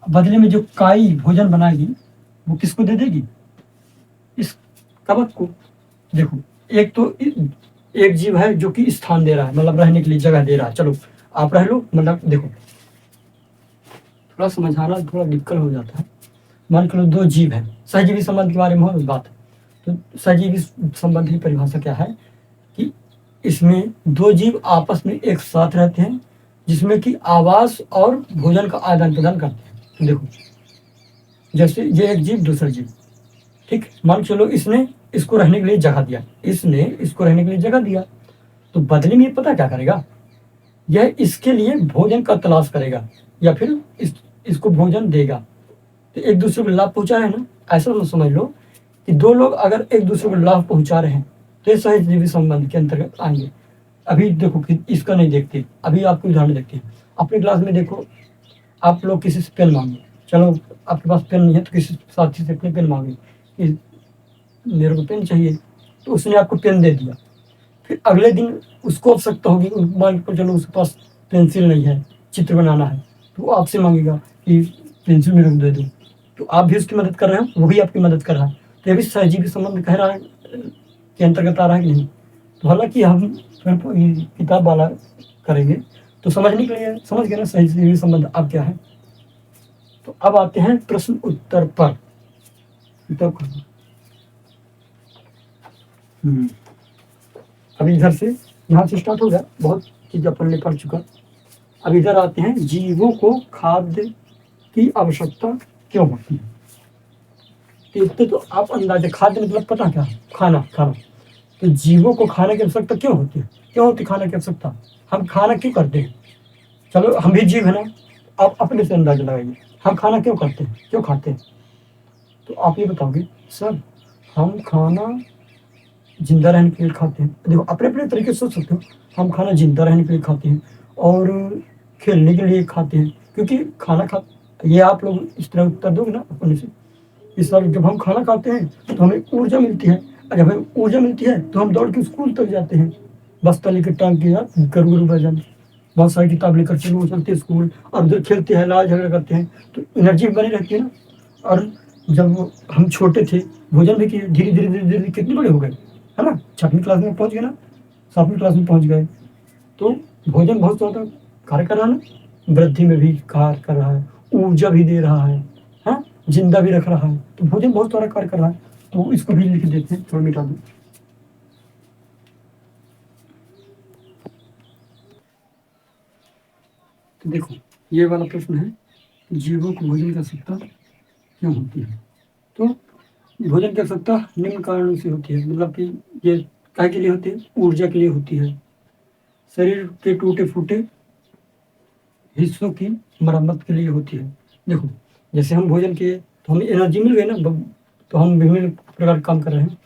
बदले में जो काई भोजन बनाएगी वो किसको दे देगी, इस कवक को। देखो एक तो एक जीव है जो कि स्थान दे रहा है, मतलब रहने के लिए जगह दे रहा है, चलो आप रह लो, मतलब देखो थोड़ा समझाना थोड़ा दिक्कत हो जाता है। मान लो दो जीव है, सहजीवी संबंध के बारे में हो बात, तो सहजीवी संबंध की परिभाषा क्या है कि इसमें दो जीव आपस में एक साथ रहते हैं जिसमें कि आवास और भोजन का आदान प्रदान करते हैं। तो देखो जैसे ये एक जीव दूसरा जीव, ठीक, मान चलो इसने इसको रहने के लिए जगह दिया, इसने इसको रहने के लिए जगह दिया, तो बदले में पता क्या करेगा, यह इसके लिए भोजन का तलाश करेगा या फिर इसको भोजन देगा। तो एक दूसरे को लाभ पहुंचा रहे हैं ना, ऐसा तो समझ लो कि दो लोग अगर एक दूसरे को लाभ पहुंचा रहे हैं तो ये सहजीवी संबंध के अंतर्गत आएंगे। अभी देखो कि इसका नहीं देखते, अभी आपको उदाहरण देखते हैं। अपने क्लास में देखो, आप लोग किसी से पेन मांगे, चलो आपके पास पेन नहीं है तो किसी साथी से अपने पेन मांगे कि मेरे को पेन चाहिए, तो उसने आपको पेन दे दिया। फिर अगले दिन उसको आवश्यकता होगी, मान को चलो उसके पास पेंसिल नहीं है, चित्र बनाना है, तो वो आपसे मांगेगा कि पेंसिल मेरे को दे दो, तो आप भी उसकी मदद कर रहे हो, वो भी आपकी मदद कर रहा है, तो ये भी सहजीवी संबंध कह रहा है के अंतर्गत आ रहा है कि नहीं। तो हालांकि हम किताब वाला करेंगे तो समझने के लिए समझ गए ना सहजीवी संबंध अब क्या है। तो अब आते हैं प्रश्न उत्तर पर। तो अब इधर से यहाँ से स्टार्ट हो गया, बहुत चीज अपन ने पढ़ चुका। अब इधर आते हैं, जीवों को खाद्य की आवश्यकता क्यों होती है। तो इससे तो आप अंदाजे, खाद्य मतलब पता क्या है, खाना खाना। तो जीवों को खाने की आवश्यकता क्यों होती है, क्यों होती खाने की आवश्यकता, हम खाना क्यों करते हैं। चलो हम भी जीव है ना, आप अपने से अंदाजा लगाइए, हम खाना क्यों करते हैं, क्यों खाते हैं। तो आप ये बताओगे सर हम खाना जिंदा रहने के लिए खाते हैं। देखो अपने अपने तरीके से सोच सकते हो, हम खाना जिंदा रहने के लिए खाते हैं और खेलने के लिए खाते हैं, क्योंकि खाना खा, ये आप लोग इस तरह उत्तर दोगे ना अपने से, इस बार जब हम खाना खाते हैं तो हमें ऊर्जा मिलती है, और जब हमें ऊर्जा मिलती है तो हम दौड़ के स्कूल तक जाते हैं, बस्ता लेकर टांग के यार गरू गरू बजाते हैं, बहुत सारी किताब लेकर चलते हैं स्कूल, और उधर खेलते हैं, लड़ाई झगड़ा करते हैं, तो एनर्जी बनी रहती है ना। और जब हम छोटे थे भोजन भी किए, धीरे धीरे धीरे धीरे कितने बड़े हो गए, है ना, 6वीं क्लास में पहुंच गए ना, 7वीं क्लास में पहुंच गए, तो भोजन बहुत ज़्यादा कार्य कर रहा है ना, वृद्धि में भी कार्य कर रहा है, ऊर्जा भी दे रहा है, हाँ, जिंदा भी रख रहा है, तो भोजन बहुत सारा कार्य कर रहा है। तो इसको भी लिख देते हैं, थोड़ा मिटा दो। तो देखो ये वाला प्रश्न है, जीवों को भोजन की आवश्यकता क्यों होती है। तो भोजन की आवश्यकता निम्न कारणों से होती है, मतलब कि ये काय के लिए होती है, ऊर्जा के लिए होती है, शरीर के टूटे फूटे हिस्सों की मरम्मत के लिए होती है। देखो जैसे हम भोजन किए तो हमें एनर्जी मिल गई ना, तो हम विभिन्न प्रकार के काम कर रहे हैं।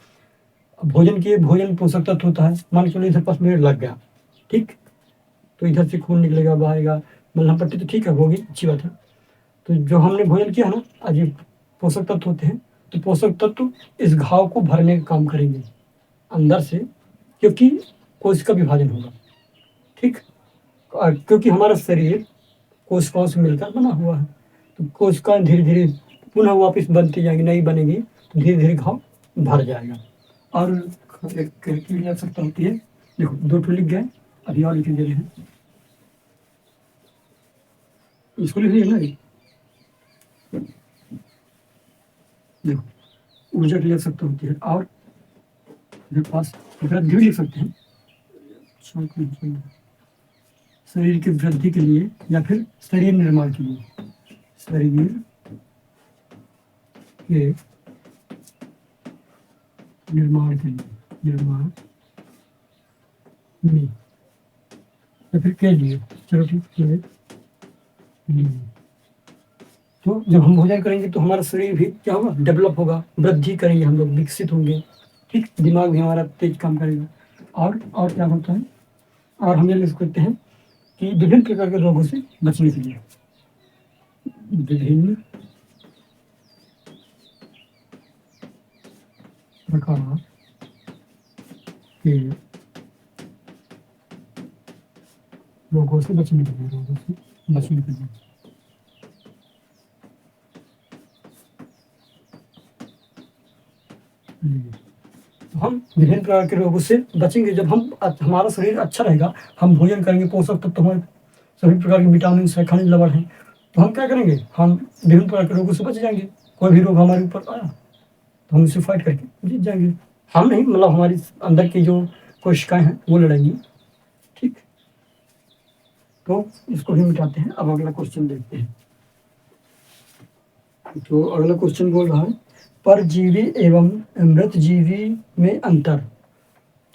अब भोजन किए, भोजन पोषक तत्व होता है, मान के चलो इधर 5 मिनट लग गया, ठीक, तो इधर से खून निकलेगा बहाएगा, मलहम पट्टी तो ठीक है होगी, अच्छी बात है। तो जो हमने भोजन किया ना, आज ये पोषक तत्व होते हैं, तो पोषक तत्व इस घाव को भरने का काम करेंगे अंदर से, क्योंकि कोशिका विभाजन होगा, ठीक, क्योंकि हमारा शरीर कोशिकाओं से मिलकर बना हुआ है, तो कोशिकाएं धीरे धीरे पुनः वापस बनती जाएंगी, नई बनेगी, तो धीरे धीरे घाव भर जाएगा। और एक की आवश्यकता होती है, देखो 2 लिख गए, अभी और लिख दे रहे हैं, इसको लिख लिया ना, देखो ऊर्जा की आवश्यकता होती है, और मेरे पास वृद्धि भी लिख सकते हैं, शरीर की वृद्धि के लिए या फिर शरीर निर्माण के लिए, शरीर के निर्माण के लिए, निर्माण में या फिर के लिए, चलो ठीक है। तो जब हम भोजन करेंगे तो हमारा शरीर भी क्या होगा, डेवलप होगा, वृद्धि करेंगे हम लोग, विकसित होंगे, ठीक, दिमाग भी हमारा तेज काम करेगा। और क्या होता है, और हम ये लिख सकते हैं कि विभिन्न प्रकार के रोगों से बचने के लिए, विभिन्न प्रकार के रोगों से बचने के लिए, रोगों से बचने के लिए, तो हम विभिन्न प्रकार के रोगों से बचेंगे जब हम, हमारा शरीर अच्छा रहेगा, हम भोजन करेंगे, पोषक तत्व हमारे सभी प्रकार के विटामिन है, खनिज लवण है, तो हम क्या करेंगे, हम विभिन्न प्रकार के रोगों से बच जाएंगे। कोई भी रोग हमारे ऊपर आया तो हम उसे फाइट करके जीत जाएंगे, हम नहीं, मतलब हमारी अंदर की जो कोशिकाएं हैं वो लड़ेंगी, ठीक। तो इसको भी मिटाते हैं। अब अगला क्वेश्चन देखते हैं। तो अगला क्वेश्चन बोल रहा है, परजीवी एवं मृतजीवी में अंतर।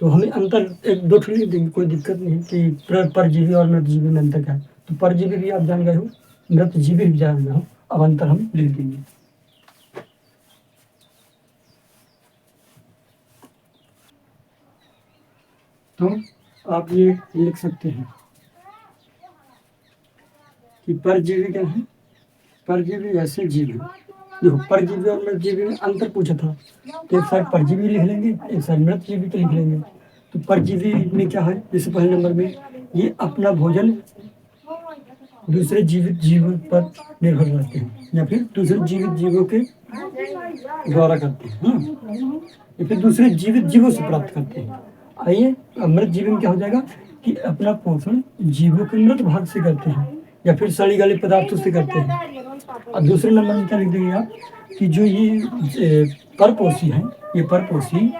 तो हमें अंतर एक दो लिख देंगे, कोई दिक्कत नहीं है कि परजीवी और मृतजीवी में अंतर क्या है। तो परजीवी भी आप जान गए हो, मृतजीवी भी जान गए हो, अब अंतर हम लिख देंगे। तो आप ये लिख सकते हैं कि परजीवी क्या है, परजीवी ऐसे जीव है, देखो परजीवी और मृतजीवी में अंतर पूछा था, तो एक साइड परजीवी लिख लेंगे, एक साइड मृतजीवी को लिख लेंगे। तो परजीवी में क्या है, जैसे पहले नंबर में ये अपना भोजन दूसरे जीवित जीवों पर निर्भर रहते हैं या फिर दूसरे जीवित जीवों के द्वारा करते हैं, या फिर दूसरे जीवित जीवों से प्राप्त करते हैं। आइए, मृत जीवन क्या हो जाएगा कि अपना पोषण जीवों के मृत भाग से करते हैं या फिर सड़ी गले पदार्थों से करते हैं। और दूसरे नंबर में क्या लिख देंगे आप कि जो ये परपोषी हैं, ये परपोषी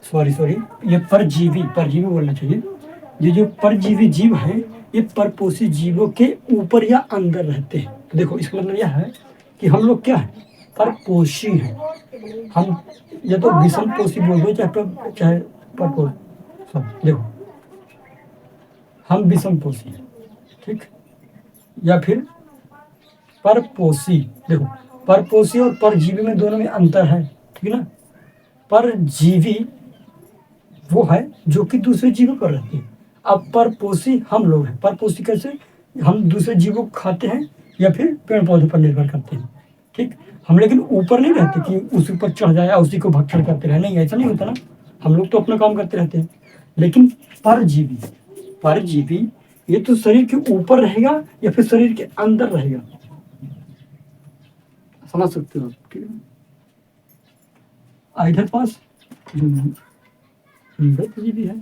सॉरी ये परजीवी बोलना चाहिए। ये जो परजीवी जीव हैं ये परपोषी जीवों के ऊपर या अंदर रहते हैं। तो देखो इसका मतलब यह है कि हम लोग क्या है, परपोषी हैं। हम या तो विषम पोषी बोल दो चाहे परपोषी, सब देखो हम विषम पोषी हैं, ठीक, या फिर परपोषी। देखो परपोषी और परजीवी में दोनों में अंतर है, ठीक ना। परजीवी वो है जो कि दूसरे जीवों पर रहते हैं। अब परपोषी हम लोग हैं। परपोषी कैसे, हम दूसरे जीवों को खाते हैं या फिर पेड़ पौधों पर निर्भर करते हैं, ठीक। हम लेकिन ऊपर नहीं रहते कि उसी पर चढ़ जाए उसी को भक्षण करते रहे, नहीं, ऐसा नहीं होता ना। हम लोग तो अपना काम करते रहते हैं। लेकिन परजीवी ये तो शरीर के ऊपर रहेगा या फिर शरीर के अंदर रहेगा, समझ सकते हो, ठीक है। इधर पास जो मृतजीवी है,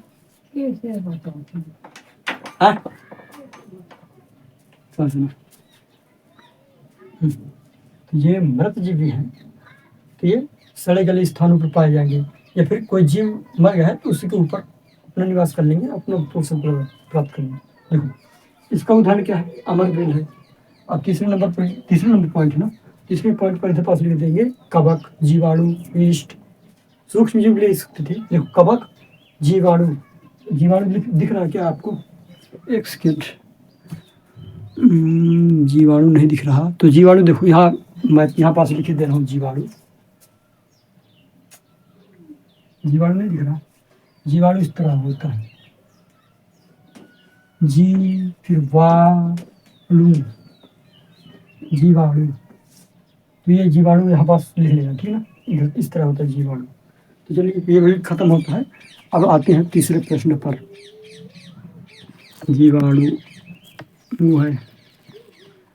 ये मृतजीवी है तो ये सड़े गले स्थानों पर पाए जाएंगे या फिर कोई जीव मर गया है तो उसी के ऊपर अपना निवास कर लेंगे, अपना पोषण प्राप्त करेंगे। देखो इसका उदाहरण क्या है, अमर बेल है। और तीसरे नंबर पॉइंट है ना, तीसरे पॉइंट पर इधर पास लिख देंगे कवक, जीवाणु, ईस्ट, सूक्ष्म जीव ले सकते थे। देखो कवक, जीवाणु दिख रहा है क्या आपको? एक सेकेंड, जीवाणु नहीं दिख रहा तो जीवाणु देखो यहाँ, मैं यहाँ पास लिख दे रहा हूँ जीवाणु नहीं दिख रहा। जीवाणु इस तरह होता है, जी फिर वाणु, जीवाणु। तो ये जीवाणु यहाँ पास लिख लेना, ठीक है ना, इधर इस तरह होता है जीवाणु। तो चलिए ये भी खत्म होता है। अब आते हैं तीसरे प्रश्न पर। जीवाणु वो है।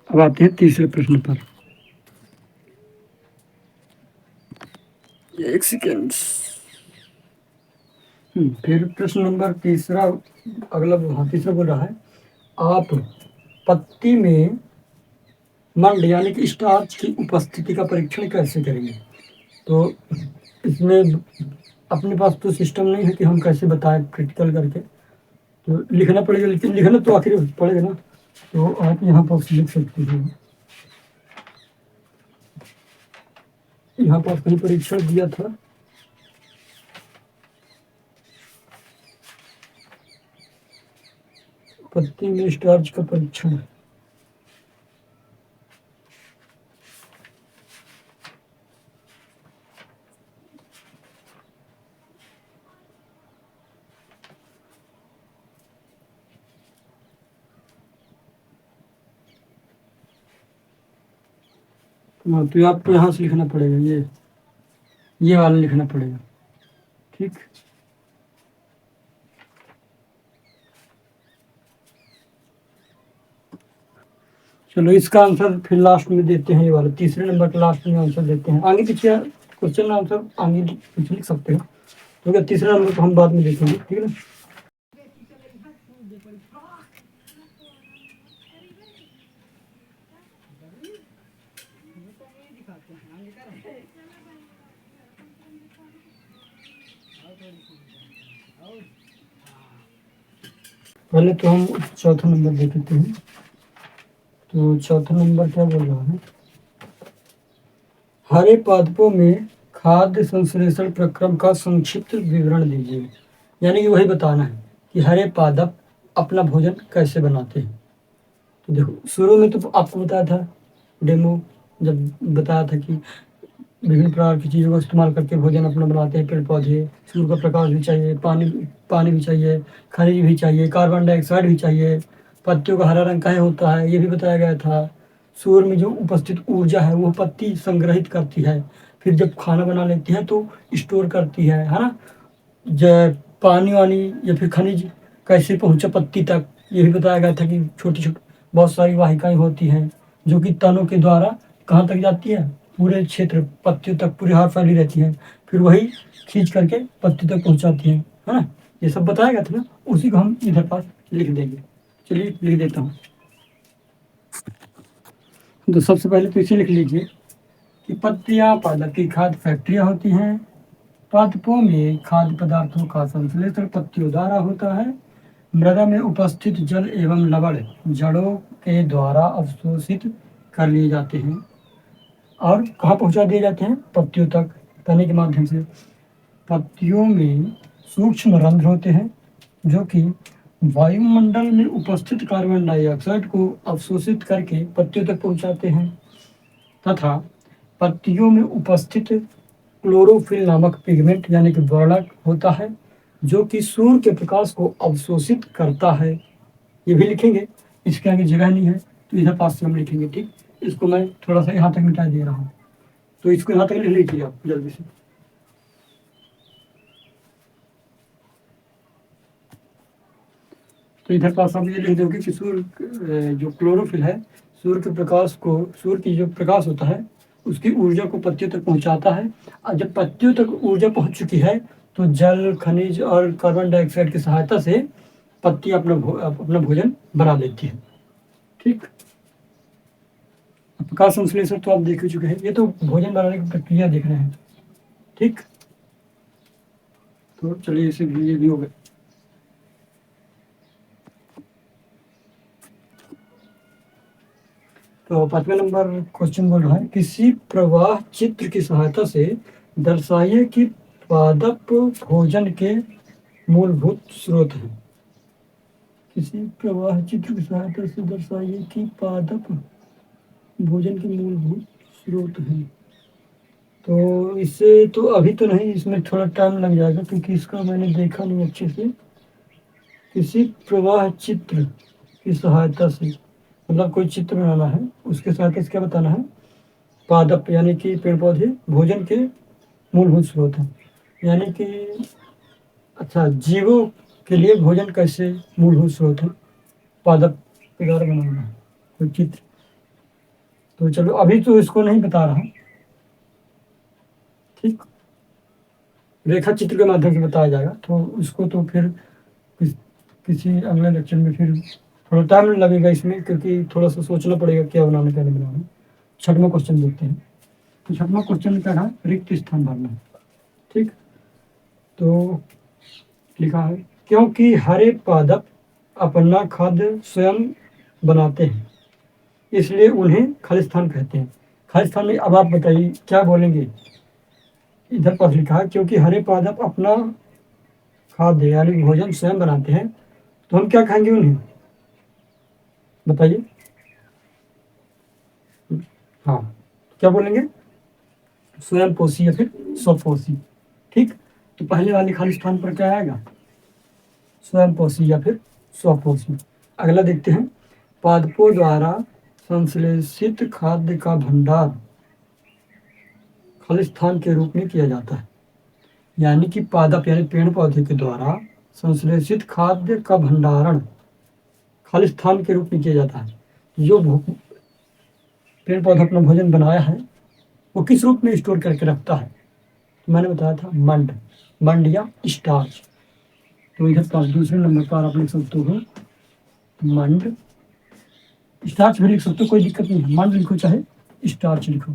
अब आते हैं तीसरे प्रश्न पर, एक सेकेंड। फिर प्रश्न नंबर तीसरा, तीसरा बोल रहा है, आप पत्ती में मंड यानी कि स्टार्च की उपस्थिति का परीक्षण कैसे करेंगे? तो इसमें अपने पास तो सिस्टम नहीं है कि हम कैसे बताएं प्रैक्टिकल करके, तो लिखना पड़ेगा। लेकिन लिखना तो आखिर पड़ेगा ना, तो आप यहाँ पर लिख सकते हो। यहाँ पर कहीं परीक्षण दिया था, पत्ती में स्टार्च का परीक्षण। तो आपको यहाँ से लिखना पड़ेगा, ये वाला लिखना पड़ेगा, ठीक। चलो इसका आंसर फिर लास्ट में देते हैं, ये वाला तीसरे नंबर का लास्ट में आंसर देते हैं। आगे पीछे क्वेश्चन आंसर आगे पीछे लिख सकते हो, तो क्या तीसरा नंबर को हम बाद में देखेंगे, ठीक है ना। पहले तो हम चौथा नंबर देख लेते हैं। तो चौथा नंबर क्या बोल रहा है, हरे पादपों में खाद्य संश्लेषण प्रक्रम का संक्षिप्त विवरण दीजिए। यानी कि वही बताना है कि हरे पादप अपना भोजन कैसे बनाते हैं। तो देखो शुरू में तो आपको बताया था, डेमो जब बताया था कि विभिन्न प्रकार की चीज़ों का इस्तेमाल करके भोजन अपना बनाते हैं पेड़ पौधे। सूर्य का प्रकाश भी चाहिए, पानी भी चाहिए, खनिज भी चाहिए, कार्बन डाइऑक्साइड भी चाहिए। पत्तियों का हरा रंग काहे होता है ये भी बताया गया था। सूर्य में जो उपस्थित ऊर्जा है वो पत्ती संग्रहित करती है, फिर जब खाना बना लेती है तो स्टोर करती है ना। पानी वानी या फिर खनिज कैसे पहुँचा पत्ती तक ये भी बताया गया था कि छोटी छोटी बहुत सारी वाहिकाएं होती हैं जो कि तनों के द्वारा कहाँ तक जाती है, पूरे क्षेत्र पत्तियों तक पूरी हार फैली रहती हैं, फिर वही खींच करके पत्तियों तक पहुँचाती हैं, है ना। ये सब बताया गया था ना, उसी को हम इधर पास लिख देंगे। चलिए लिख देता हूँ। तो सबसे पहले तो इसे लिख लीजिए कि पत्तियां पादप की खाद्य फैक्ट्रियां होती हैं। पादपों में खाद्य पदार्थों का संश्लेषण पत्तियों द्वारा होता है। मृदा में उपस्थित जल एवं लवण जड़ों के द्वारा अवशोषित कर लिए जाते हैं और कहाँ पहुंचा दिए जाते हैं, पत्तियों तक तने के माध्यम से। पत्तियों में सूक्ष्म रंध्र होते हैं जो कि वायुमंडल में उपस्थित कार्बन डाइऑक्साइड को अवशोषित करके पत्तियों तक पहुंचाते हैं, तथा पत्तियों में उपस्थित क्लोरोफिल नामक पिगमेंट यानी कि वर्णक होता है जो कि सूर्य के प्रकाश को अवशोषित करता है। ये भी लिखेंगे, इसके आगे जगह नहीं है तो इधर पास से हम लिखेंगे। ठीक, इसको मैं थोड़ा सा यहाँ तक मिटा दे रहा हूँ, तो इसको यहाँ तक लिख लीजिए आप जल्दी से। तो इधर पास आप ये लिख दोगे कि सूर्य जो क्लोरोफिल है सूर्य के प्रकाश को, सूर्य की जो प्रकाश होता है उसकी ऊर्जा को पत्तियों तक पहुंचाता है, और जब पत्तियों तक ऊर्जा पहुंच चुकी है तो जल, खनिज और कार्बन डाइऑक्साइड की सहायता से पत्ती अपना भोजन बना लेती है। ठीक, प्रकाश संश्लेषण तो आप देख ही चुके हैं, ये तो भोजन बनाने की प्रक्रिया देख रहे हैं। ठीक, तो चलिए इसे ये भी हो गए। तो 5वें नंबर क्वेश्चन बोल रहा है, किसी प्रवाह चित्र की सहायता से दर्शाइए कि पादप भोजन के मूलभूत स्रोत हैं। किसी प्रवाह चित्र की सहायता से दर्शाइए कि पादप भोजन के मूलभूत स्रोत हैं। तो इससे तो अभी तो नहीं, इसमें थोड़ा टाइम लग जाएगा क्योंकि इसका मैंने देखा नहीं अच्छे से। किसी प्रवाह चित्र की सहायता से मतलब कोई चित्र बनाना है, उसके सहायता से क्या बताना है, पादप यानी कि पेड़ पौधे भोजन के मूलभूत स्रोत हैं, यानी कि अच्छा जीवों के लिए भोजन कैसे मूलभूत स्रोत है, पादप के द्वारा बनाना है कोई चित्र। तो चलो अभी तो इसको नहीं बता रहा, ठीक, रेखा चित्र के माध्यम से बताया जाएगा, तो उसको तो फिर किसी अगले लेक्चर में फिर थोड़ा टाइम लगेगा इसमें, क्योंकि थोड़ा सा सोचना पड़ेगा क्या बनाना क्या नहीं बनाना। 6वां क्वेश्चन देखते हैं। तो 6वां क्वेश्चन क्या है, रिक्त स्थान भरना। ठीक, तो लिखा है, क्योंकि हरे पादप अपना खाद्य स्वयं बनाते हैं इसलिए उन्हें खालिस्तान कहते हैं। खालिस्तान में अब आप बताइए क्या बोलेंगे। इधर पर लिखा है, क्योंकि हरे पादप अपना खाद्य यानी भोजन स्वयं बनाते हैं, तो हम क्या खाएंगे उन्हें, बताइए। हाँ, क्या बोलेंगे, स्वयं पोषी या फिर स्वपोषी। ठीक, तो पहले वाले खाली स्थान पर क्या आएगा, स्वयं पोषी या फिर स्वपोषी। अगला देखते हैं, पादपों द्वारा संश्लेषित खाद्य का भंडार खालिस्तान के रूप में किया जाता है। यानी कि पादप यानी पेड़ पौधे के द्वारा संश्लेषित खाद्य का भंडारण खालिस्तान के रूप में किया जाता है। जो पेड़ पौधा अपना भोजन बनाया है वो किस रूप में स्टोर करके रखता है, तो मैंने बताया था मंड या स्टार्च। तो इधर पास दूसरे नंबर पर आप लिख सकते हो मंड, स्टार्च भी लिख सकते हो, कोई दिक्कत नहीं है, मंड लिखो चाहे स्टार्च लिखो।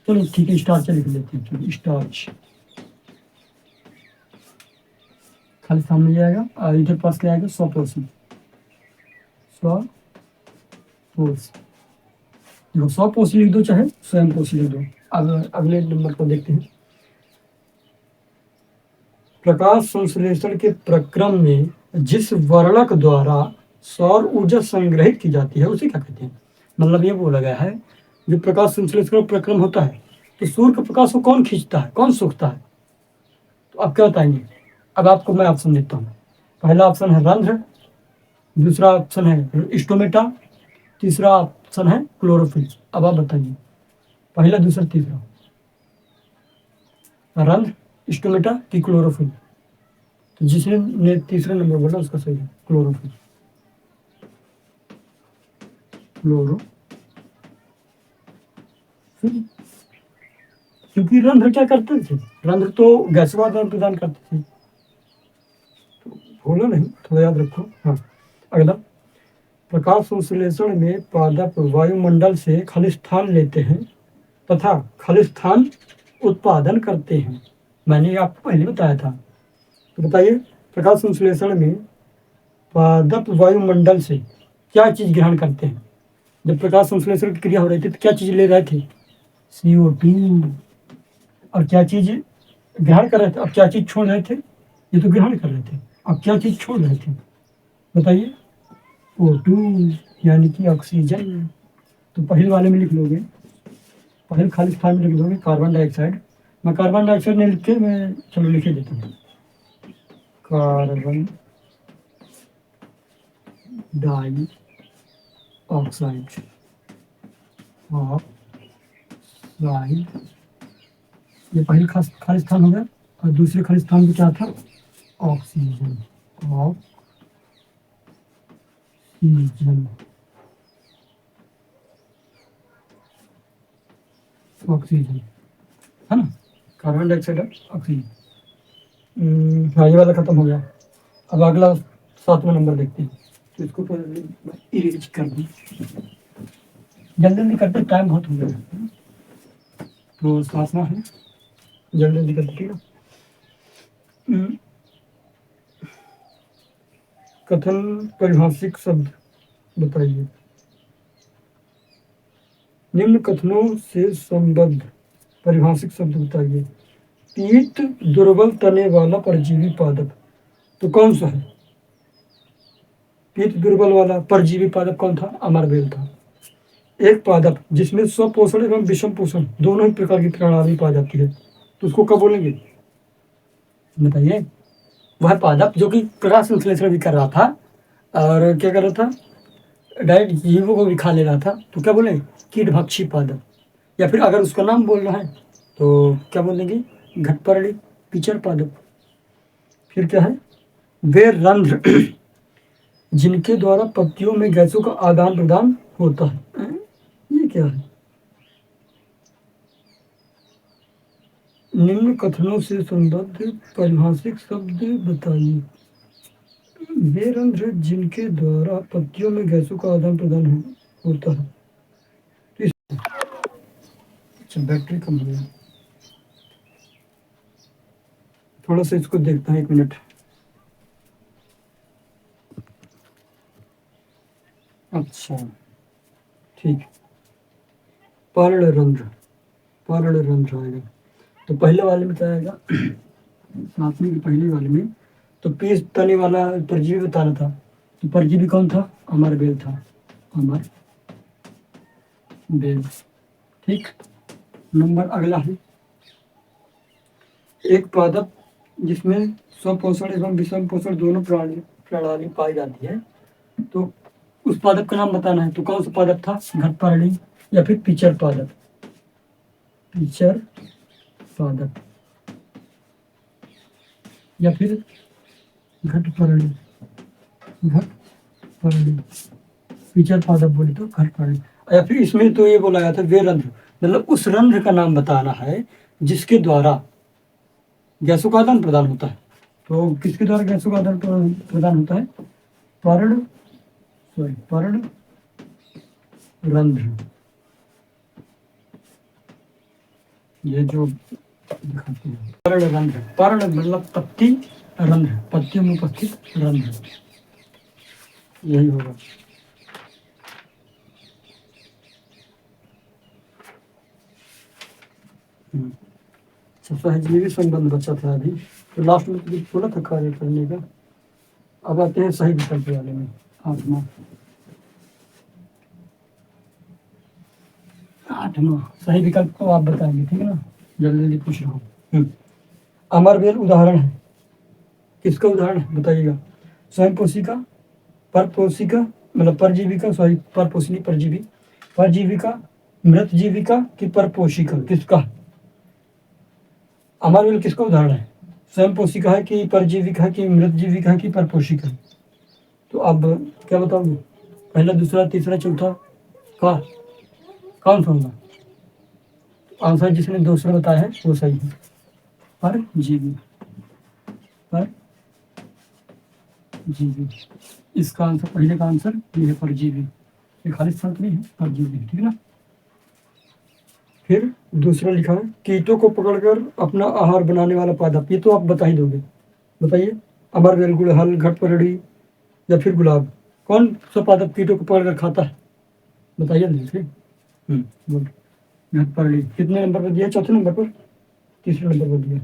चलो ठीक है, स्टार्च लिख लेते हैं। चलो स्टार्च खाली सामने जाएगा और इधर पास क्या आएगा, स्वपोषी। देखो स्वपोषी लिख दो चाहे स्वयं पोषी लिख दो। अब अगले नंबर को देखते हैं, प्रकाश संश्लेषण के प्रक्रम में जिस वर्णक द्वारा सौर ऊर्जा संग्रहित की जाती है उसे क्या कहते हैं। मतलब ये बोला गया है, जो प्रकाश संश्लेषण का प्रक्रम होता है तो सूर्य के प्रकाश को कौन खींचता है, कौन सोखता है, तो आप क्या बताएंगे। अब आपको मैं ऑप्शन देता हूँ, पहला ऑप्शन है रंध्र, दूसरा ऑप्शन है स्टोमेटा, तीसरा ऑप्शन है क्लोरोफिल। अब आप बताइए पहला, दूसरा, तीसरा, रंध्र, स्टोमेटा की क्लोरोफिल। तो जिसने तीसरा नंबर बोला उसका सही है क्लोरोफिल। फ्लोरो, क्योंकि रंध्र क्या करते थे, रंध्र तो गैसों का आदान प्रदान करते थे। भूलो नहीं, थोड़ा याद रखो। हाँ, अगला, प्रकाश संश्लेषण में पादप वायुमंडल से खलिस्तान लेते हैं तथा खलिस्तान उत्पादन करते हैं। मैंने आपको पहले बताया था। तो बताइए, प्रकाश संश्लेषण में पादप वायुमंडल से क्या चीज ग्रहण करते हैं? जब प्रकाश संश्लेषण की क्रिया हो रही थी तो क्या चीज ले रहे थे? CO2। और क्या चीज ग्रहण कर रहे थे, अब क्या चीज छोड़ रहे थे? ये तो ग्रहण कर रहे थे, अब क्या चीज छोड़ रहे थे बताइए? O2, यानी कि ऑक्सीजन। तो पहले वाले में लिख लोगे, पहले खाली स्थान में लिख दोगे कार्बन डाइऑक्साइड। मैं कार्बन डाइऑक्साइड नहीं लिख के, मैं चलो लिखे देता हूँ, कार्बन डाई ऑक्साइड ऑक्साइड, ये पहले खाली स्थान हो गया। और दूसरे खाली स्थान में क्या था? ऑक्सीजन, ऑक्सीजन, ऑक्सीजन, है ना? Carbon dioxide, oxygen. हाँ, ये वाला खत्म हो गया। अब अगला 7वां नंबर देखते हैं। तो इसको इरेज कर दूँ, जल्दी जल्दी करते, टाइम बहुत हो गया। तो 7वां है, जल्दी जल्दी करते, ठीक है। कथन परिभाषिक शब्द बताइए। निम्न कथनों से संबद्ध परिभाषिक शब्द बताइए। पीत दुर्बल तने वाला परजीवी पादप, तो कौन सा है? पीत दुर्बल वाला परजीवी पादप कौन था? अमरबेल था। एक पादप जिसमें स्वपोषण एवं विषम पोषण दोनों ही प्रकार की प्रणाली पाई जाती है, तो उसको कब बोलेंगे बताइए? वह पादप जो कि प्रकाश संश्लेषण भी कर रहा था और क्या कर रहा था, डायरेक्ट जीवों को भी खा ले रहा था, तो क्या बोलेंगे? कीटभक्षी पादप। या फिर अगर उसका नाम बोल रहा है तो क्या बोलेंगे? घटपर्णी पिचर पादप। फिर क्या है? वे रंध्र जिनके द्वारा पत्तियों में गैसों का आदान प्रदान होता है। ये क्या है? निम्न कथनों से संबद्ध परिभाषिक शब्द बताइए। वे रंध्र जिनके द्वारा पत्तियों में गैसों का आदान प्रदान होता है। अच्छा, बैटरी कम हो गया, थोड़ा सा इसको देखता है, 1 मिनट। अच्छा, ठीक। पर्णरंध्र, पर्णरंध्र आएगा। तो पहले वाले में क्या आएगा? 7वीं के पहले वाले में तो पीस तने वाला परजीवी बताना था, तो परजीवी कौन था? अमरबेल था, अमरबेल। ठीक। नंबर अगला है, एक पादप जिसमें स्वपोषण एवं विषम पोषण दोनों प्रणाली पाई जाती है, तो उस पादप का नाम बताना है। तो कौन सा पादप था? घटपर्णी या फिर पिचर पादप, पिचर पादप या फिर घटपर्णी, घटपर्णी, पिचर पादप बोले तो घटपर्णी। या फिर इसमें तो ये बोला गया था वे रंध्र, मतलब उस रंध्र का नाम बताना है जिसके द्वारा गैसों का आदान प्रदान होता है। तो किसके द्वारा गैसों का आदान प्रदान होता है? पर्ण रंध्र। ये जो दिखाते हैं पर्ण रंध्र, पर्ण मतलब पत्ती, रंध्र पत्तियों में उपस्थित रंध्र, यही होगा। सहजीवी संबंध बचा था अभी, तो लास्ट में तो बोला था कार्य करने का। अब आते हैं सही विकल्प वाले में। 8वां सही विकल्प को आप बताएंगे, ठीक है ना? जल्दी जल्दी पूछ रहा हूँ। अमरबेल उदाहरण है, किसका उदाहरण है बताइएगा? स्वयं पोषिका, परपोषिका, मतलब परजीविका, सॉरी परपोषणी परजीवी, परजीविका, मृत जीविका कि परपोषिका, किसका? अमरबेल किसका उदाहरण है? स्वयं पोषिका है कि परजीविका है कि मृत जीविका है कि परपोषिका? तो अब क्या बताओगे? पहला, दूसरा, तीसरा, चौथा? कौन कौन सा होगा? आंसर जिसने दूसरा बताया है वो सही है। पर जीबी, पर जीबी, इसका आंसर, पहले का आंसर ये है, पर जीबी। ये खाली शर्त नहीं है, पर जीबी, ठीक है ना। फिर दूसरा लिखा है, कीटों को पकड़कर अपना आहार बनाने वाला पादप। ये तो आप बता ही दोगे, बताइए। अमरवेल, गुड़हल, घटपरड़ी या फिर गुलाब, कौन सा पादप कीटों को पकड़कर खाता है? बताइए जल्दी से। बोल। घटपरड़ी कितने नंबर पर दिया? चौथे नंबर पर, तीसरे नंबर पर दिया।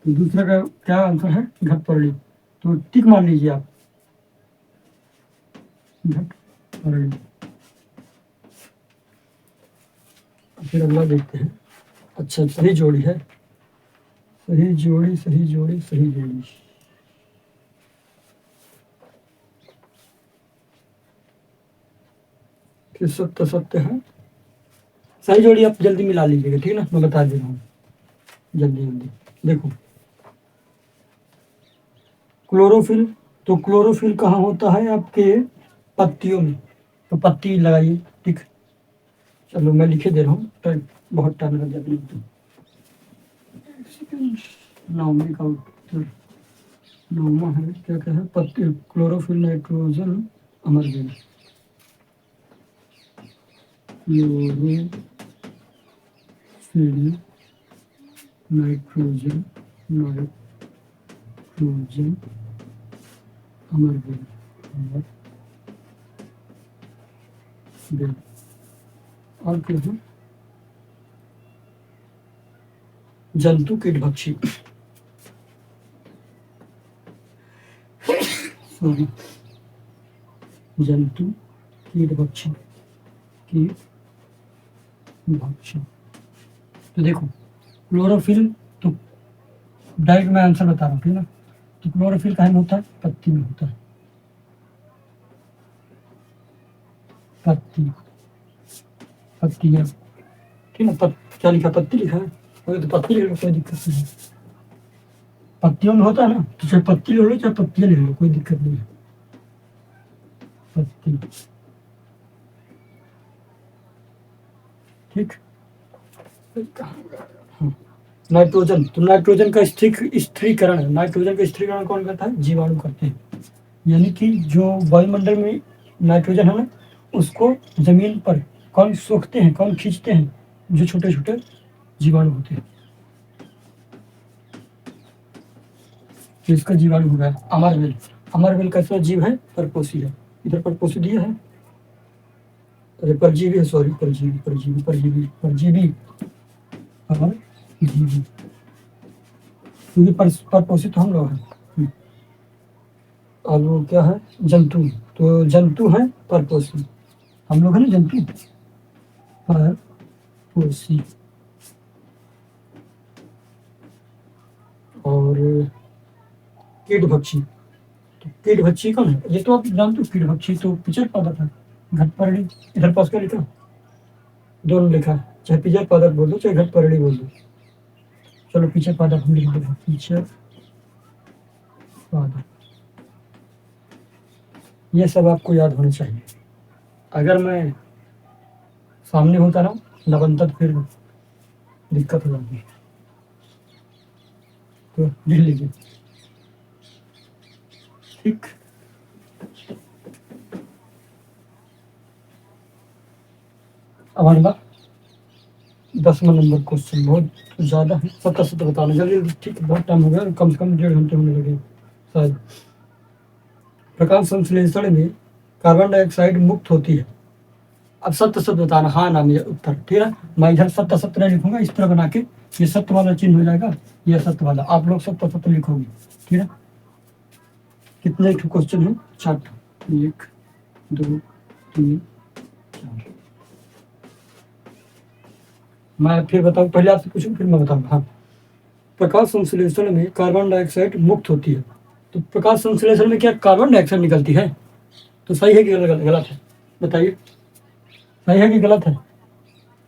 तो दूसरा का क्या आंसर है? घटपरड़ी। तो टिक मान लीजिए आप, घटपरड़ी। फिर अगला देखते हैं। अच्छा, सही जोड़ी है, सही जोड़ी, सही जोड़ी, सही जोड़ी। फिर सत्य सत्य है, सही जोड़ी। आप जल्दी मिला लीजिएगा, ठीक है ना, मैं बता दे रहा हूँ, जल्दी जल्दी। देखो, क्लोरोफिल, तो क्लोरोफिल कहाँ होता है? आपके पत्तियों में। तो पत्ती लगाइए, ठीक। चलो मैं लिखे दे रहा हूँ, टाइम बहुत टाइम लग जाता है। नौवीं का उत्तर, नौवा है, क्या क्या है? पत्ती, क्लोरोफिल, नाइट्रोजन, अमरवेल। क्लोरोफिल, नाइट्रोजन, नाइट्रोजन, अमरवेल, अमरवेल। और क्या है? जंतु कीट भक्षी, सॉरी, जंतु कीट भक्षी, कीट भक्षी। तो देखो, क्लोरोफिल, तो डायरेक्ट मैं आंसर बता रहा हूँ, ठीक है ना। तो क्लोरोफिल कहाँ में होता है? पत्ती में होता है, पत्ती, पत्तियाँ, ठीक है ना। क्या लिखा? पत्ती लिखा है, तो पत्ती ले लो, कोई दिक्कत नहीं है। पत्तियों में होता है ना, तो चाहे पत्ती ले लो चाहे पत्तियाँ ले लो, कोई दिक्कत नहीं है। पत्ती, ठीक। हाँ। नाइट्रोजन, तो नाइट्रोजन का स्थिरीकरण है। नाइट्रोजन का स्थिरीकरण कौन करता है? जीवाणु करते हैं। यानी कि जो वायुमंडल में नाइट्रोजन है ना, उसको जमीन पर कौन सोखते हैं, कौन खींचते हैं? जो छोटे छोटे जीवाणु होते हैं। तो इसका जीवाणु हो गया अमरवेल। अमरवेल कैसा जीव है? परपोषी है। इधर परपोषी दिया है, अरे परजीवी है, सॉरी, परजीवी, परजीवी, परजीवी, परजीवी, परजीवी, क्योंकि परपोषी तो हम लोग हैं। और वो क्या है? जंतु, तो जंतु है परपोषी, हम लोग है ना जंतु, परपोषी। और कीट भक्षी, तो कीट भक्षी कौन है? ये तो आप जानते हो, कीट भक्षी तो पिचर पादप है। घटपरड़ी, इधर पास क्या लिखा? दोनों लिखा है, चाहे पिचर पादप बोल दो चाहे घटपरड़ी बोल दो। चलो पिचर पादप हम लिख देंगे, पिचर पादप। ये सब आपको याद होने चाहिए। अगर मैं सामने होता ना लवंतक, फिर दिक्कत हो जाती है। तो लिख लीजिए, ठीक। अब अगला 10वां नंबर क्वेश्चन, बहुत ज़्यादा है, सत्तर सत्तर बताना जल्दी जल्दी, ठीक है, बहुत टाइम हो गया, कम से कम 1.5 घंटे होने लगे शायद। प्रकाश संश्लेषण में कार्बन डाइऑक्साइड मुक्त होती है। अब सत्य सत्य बताना, हाँ ना में उत्तर, ठीक है। मैं इधर सत्य सत्य नहीं लिखूंगा, इस तरह बना के ये सत्य वाला चिन्ह हो जाएगा, ये सत्य वाला, आप लोग सत्य सत्य लिखोगे, ठीक है। कितने क्वेश्चन है? 4, 1 2 3 4। मैं फिर बताऊँ, पहले आपसे पूछूं फिर मैं बताऊंगा। हाँ, प्रकाश संश्लेषण में कार्बन डाइऑक्साइड मुक्त होती है। तो प्रकाश संश्लेषण में क्या कार्बन डाइऑक्साइड निकलती है? तो सही है कि गलत है? बताइए, सही है कि गलत है?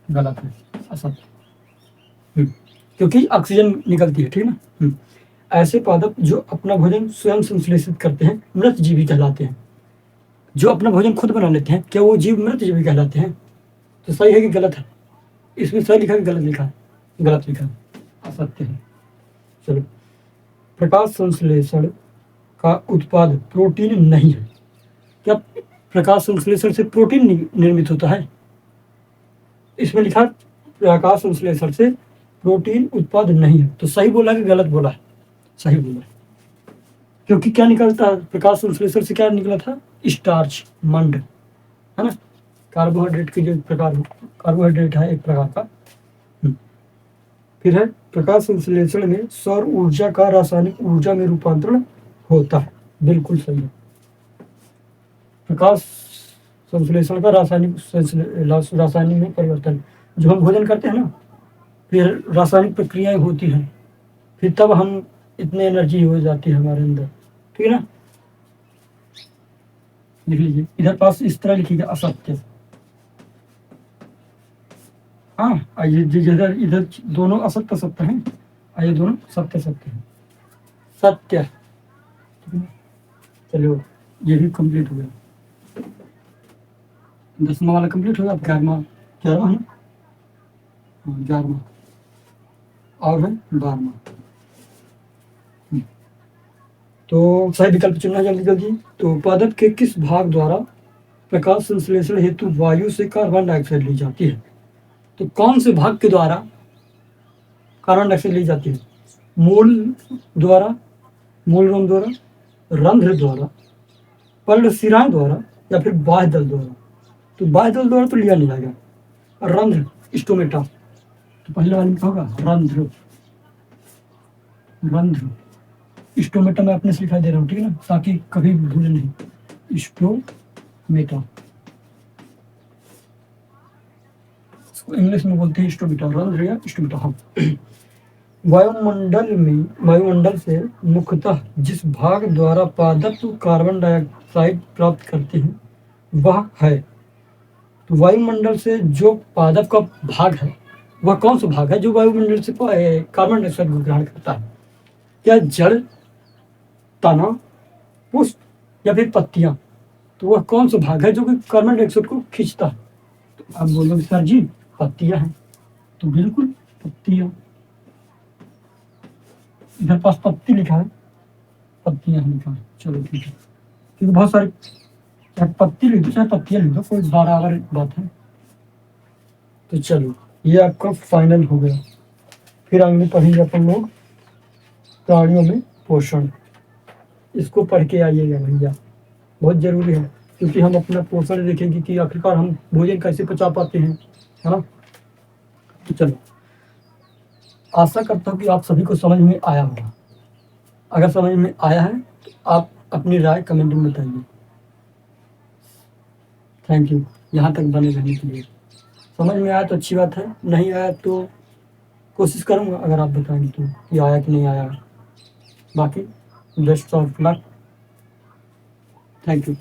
गलत है, असत्य। क्योंकि ऑक्सीजन निकलती है, ठीक है ना। ऐसे पादप जो अपना भोजन स्वयं संश्लेषित करते हैं मृतजीवी कहलाते हैं। जो अपना भोजन खुद बना लेते हैं, क्या वो जीव मृत जीव कहलाते हैं? तो सही है कि गलत है? इसमें सही लिखा है कि गलत लिखा है? गलत लिखा है, असत्य है। चलो, प्रकाश संश्लेषण का उत्पाद प्रोटीन नहीं है। क्या प्रकाश संश्लेषण से प्रोटीन निर्मित होता है? इसमें लिखा प्रकाश संश्लेषण से प्रोटीन उत्पाद नहीं है। तो सही बोला कि गलत बोला है? सही बोला है, क्योंकि क्या निकलता है प्रकाश संश्लेषण से? क्या निकला था? स्टार्च, मंड, है ना, कार्बोहाइड्रेट के जो प्रकार, कार्बोहाइड्रेट है एक प्रकार का। फिर है प्रकाश संश्लेषण में सौर ऊर्जा का रासायनिक ऊर्जा में रूपांतरण होता है। बिल्कुल सही है। प्रकाश संश्लेषण का रासायनिक में परिवर्तन, जो हम भोजन करते हैं ना, फिर रासायनिक प्रक्रियाएं होती हैं, फिर तब हम इतने एनर्जी हो जाती है हमारे अंदर, ठीक है ना। लिख लीजिए इधर पास इस तरह लिखिएगा असत्य। हाँ, आइए जिधर इधर दोनों असत्य सत्य हैं, आइए दोनों सत्य सत्य हैं, सत्य। चलो ये भी कंप्लीट हो गया। 10वां वाला कंप्लीट हो गया। 11वां, 11वां है ना? हाँ 11वां और है 12वां। तो सही विकल्प चुनना जल्दी जल्दी। तो पादप के किस भाग द्वारा प्रकाश संश्लेषण हेतु वायु से कार्बन डाइऑक्साइड ली जाती है? तो कौन से भाग के द्वारा कार्बन डाइऑक्साइड ली जाती है? मूल द्वारा, मूल रोम द्वारा, रंध्र द्वारा, पर्णशिराएं द्वारा, या फिर बाह्य दल द्वारा? तो बाह्य दल द्वारा तो लिया नहीं जाएगा। रंध्र, स्टोमेटा, तो पहले वाले में होगा रंध्र, रंध्र। स्टोमेटा मैं अपने से लिखा दे रहा हूँ, ठीक है ना, ताकि कभी भूले नहीं। स्टोमेटा, इंग्लिश में बोलते हैं स्टोमेटा, रंध्र या स्टोमेटा। हाँ। वायुमंडल से मुख्यतः जिस भाग द्वारा पादप कार्बन डाइऑक्साइड प्राप्त करते हैं वह है। तो वायुमंडल से जो पादप का भाग है वह कौन सा भाग है जो वायुमंडल से कार्बन डाइऑक्साइड को ग्रहण करता है? क्या जड़, तना, पुष्प, या फिर पत्तियां? तो वह कौन सा भाग है जो कि कार्बन डाइऑक्साइड को खींचता है? तो आप बोलोगे सर जी पत्तियां हैं, तो बिल्कुल पत्तियां। इधर पास पत्ती लिखा है, पत्तियां लिखा है। चलो ठीक है, क्योंकि बहुत सारे, चाहे पत्ती लिख दो चाहे पत्तियां लिख दो, कोई बराबर बात है। तो चलो ये आपका फाइनल हो गया। फिर आगे पढ़ेंगे अपन लोग प्राणियों में पोषण। इसको पढ़ के आइएगा भैया, बहुत जरूरी है, क्योंकि हम अपना पोषण देखेंगे कि आखिरकार हम भोजन कैसे पचा पाते हैं, है ना। तो चलो, आशा करता हूँ कि आप सभी को समझ में आया होगा। अगर समझ में आया है तो आप अपनी राय कमेंट में बताइए। थैंक यू यहाँ तक बने रहने के लिए। समझ में आया तो अच्छी बात है, नहीं आया तो कोशिश करूँगा अगर आप बताएंगे तो कि आया कि नहीं आया। बाकी best of luck, thank you.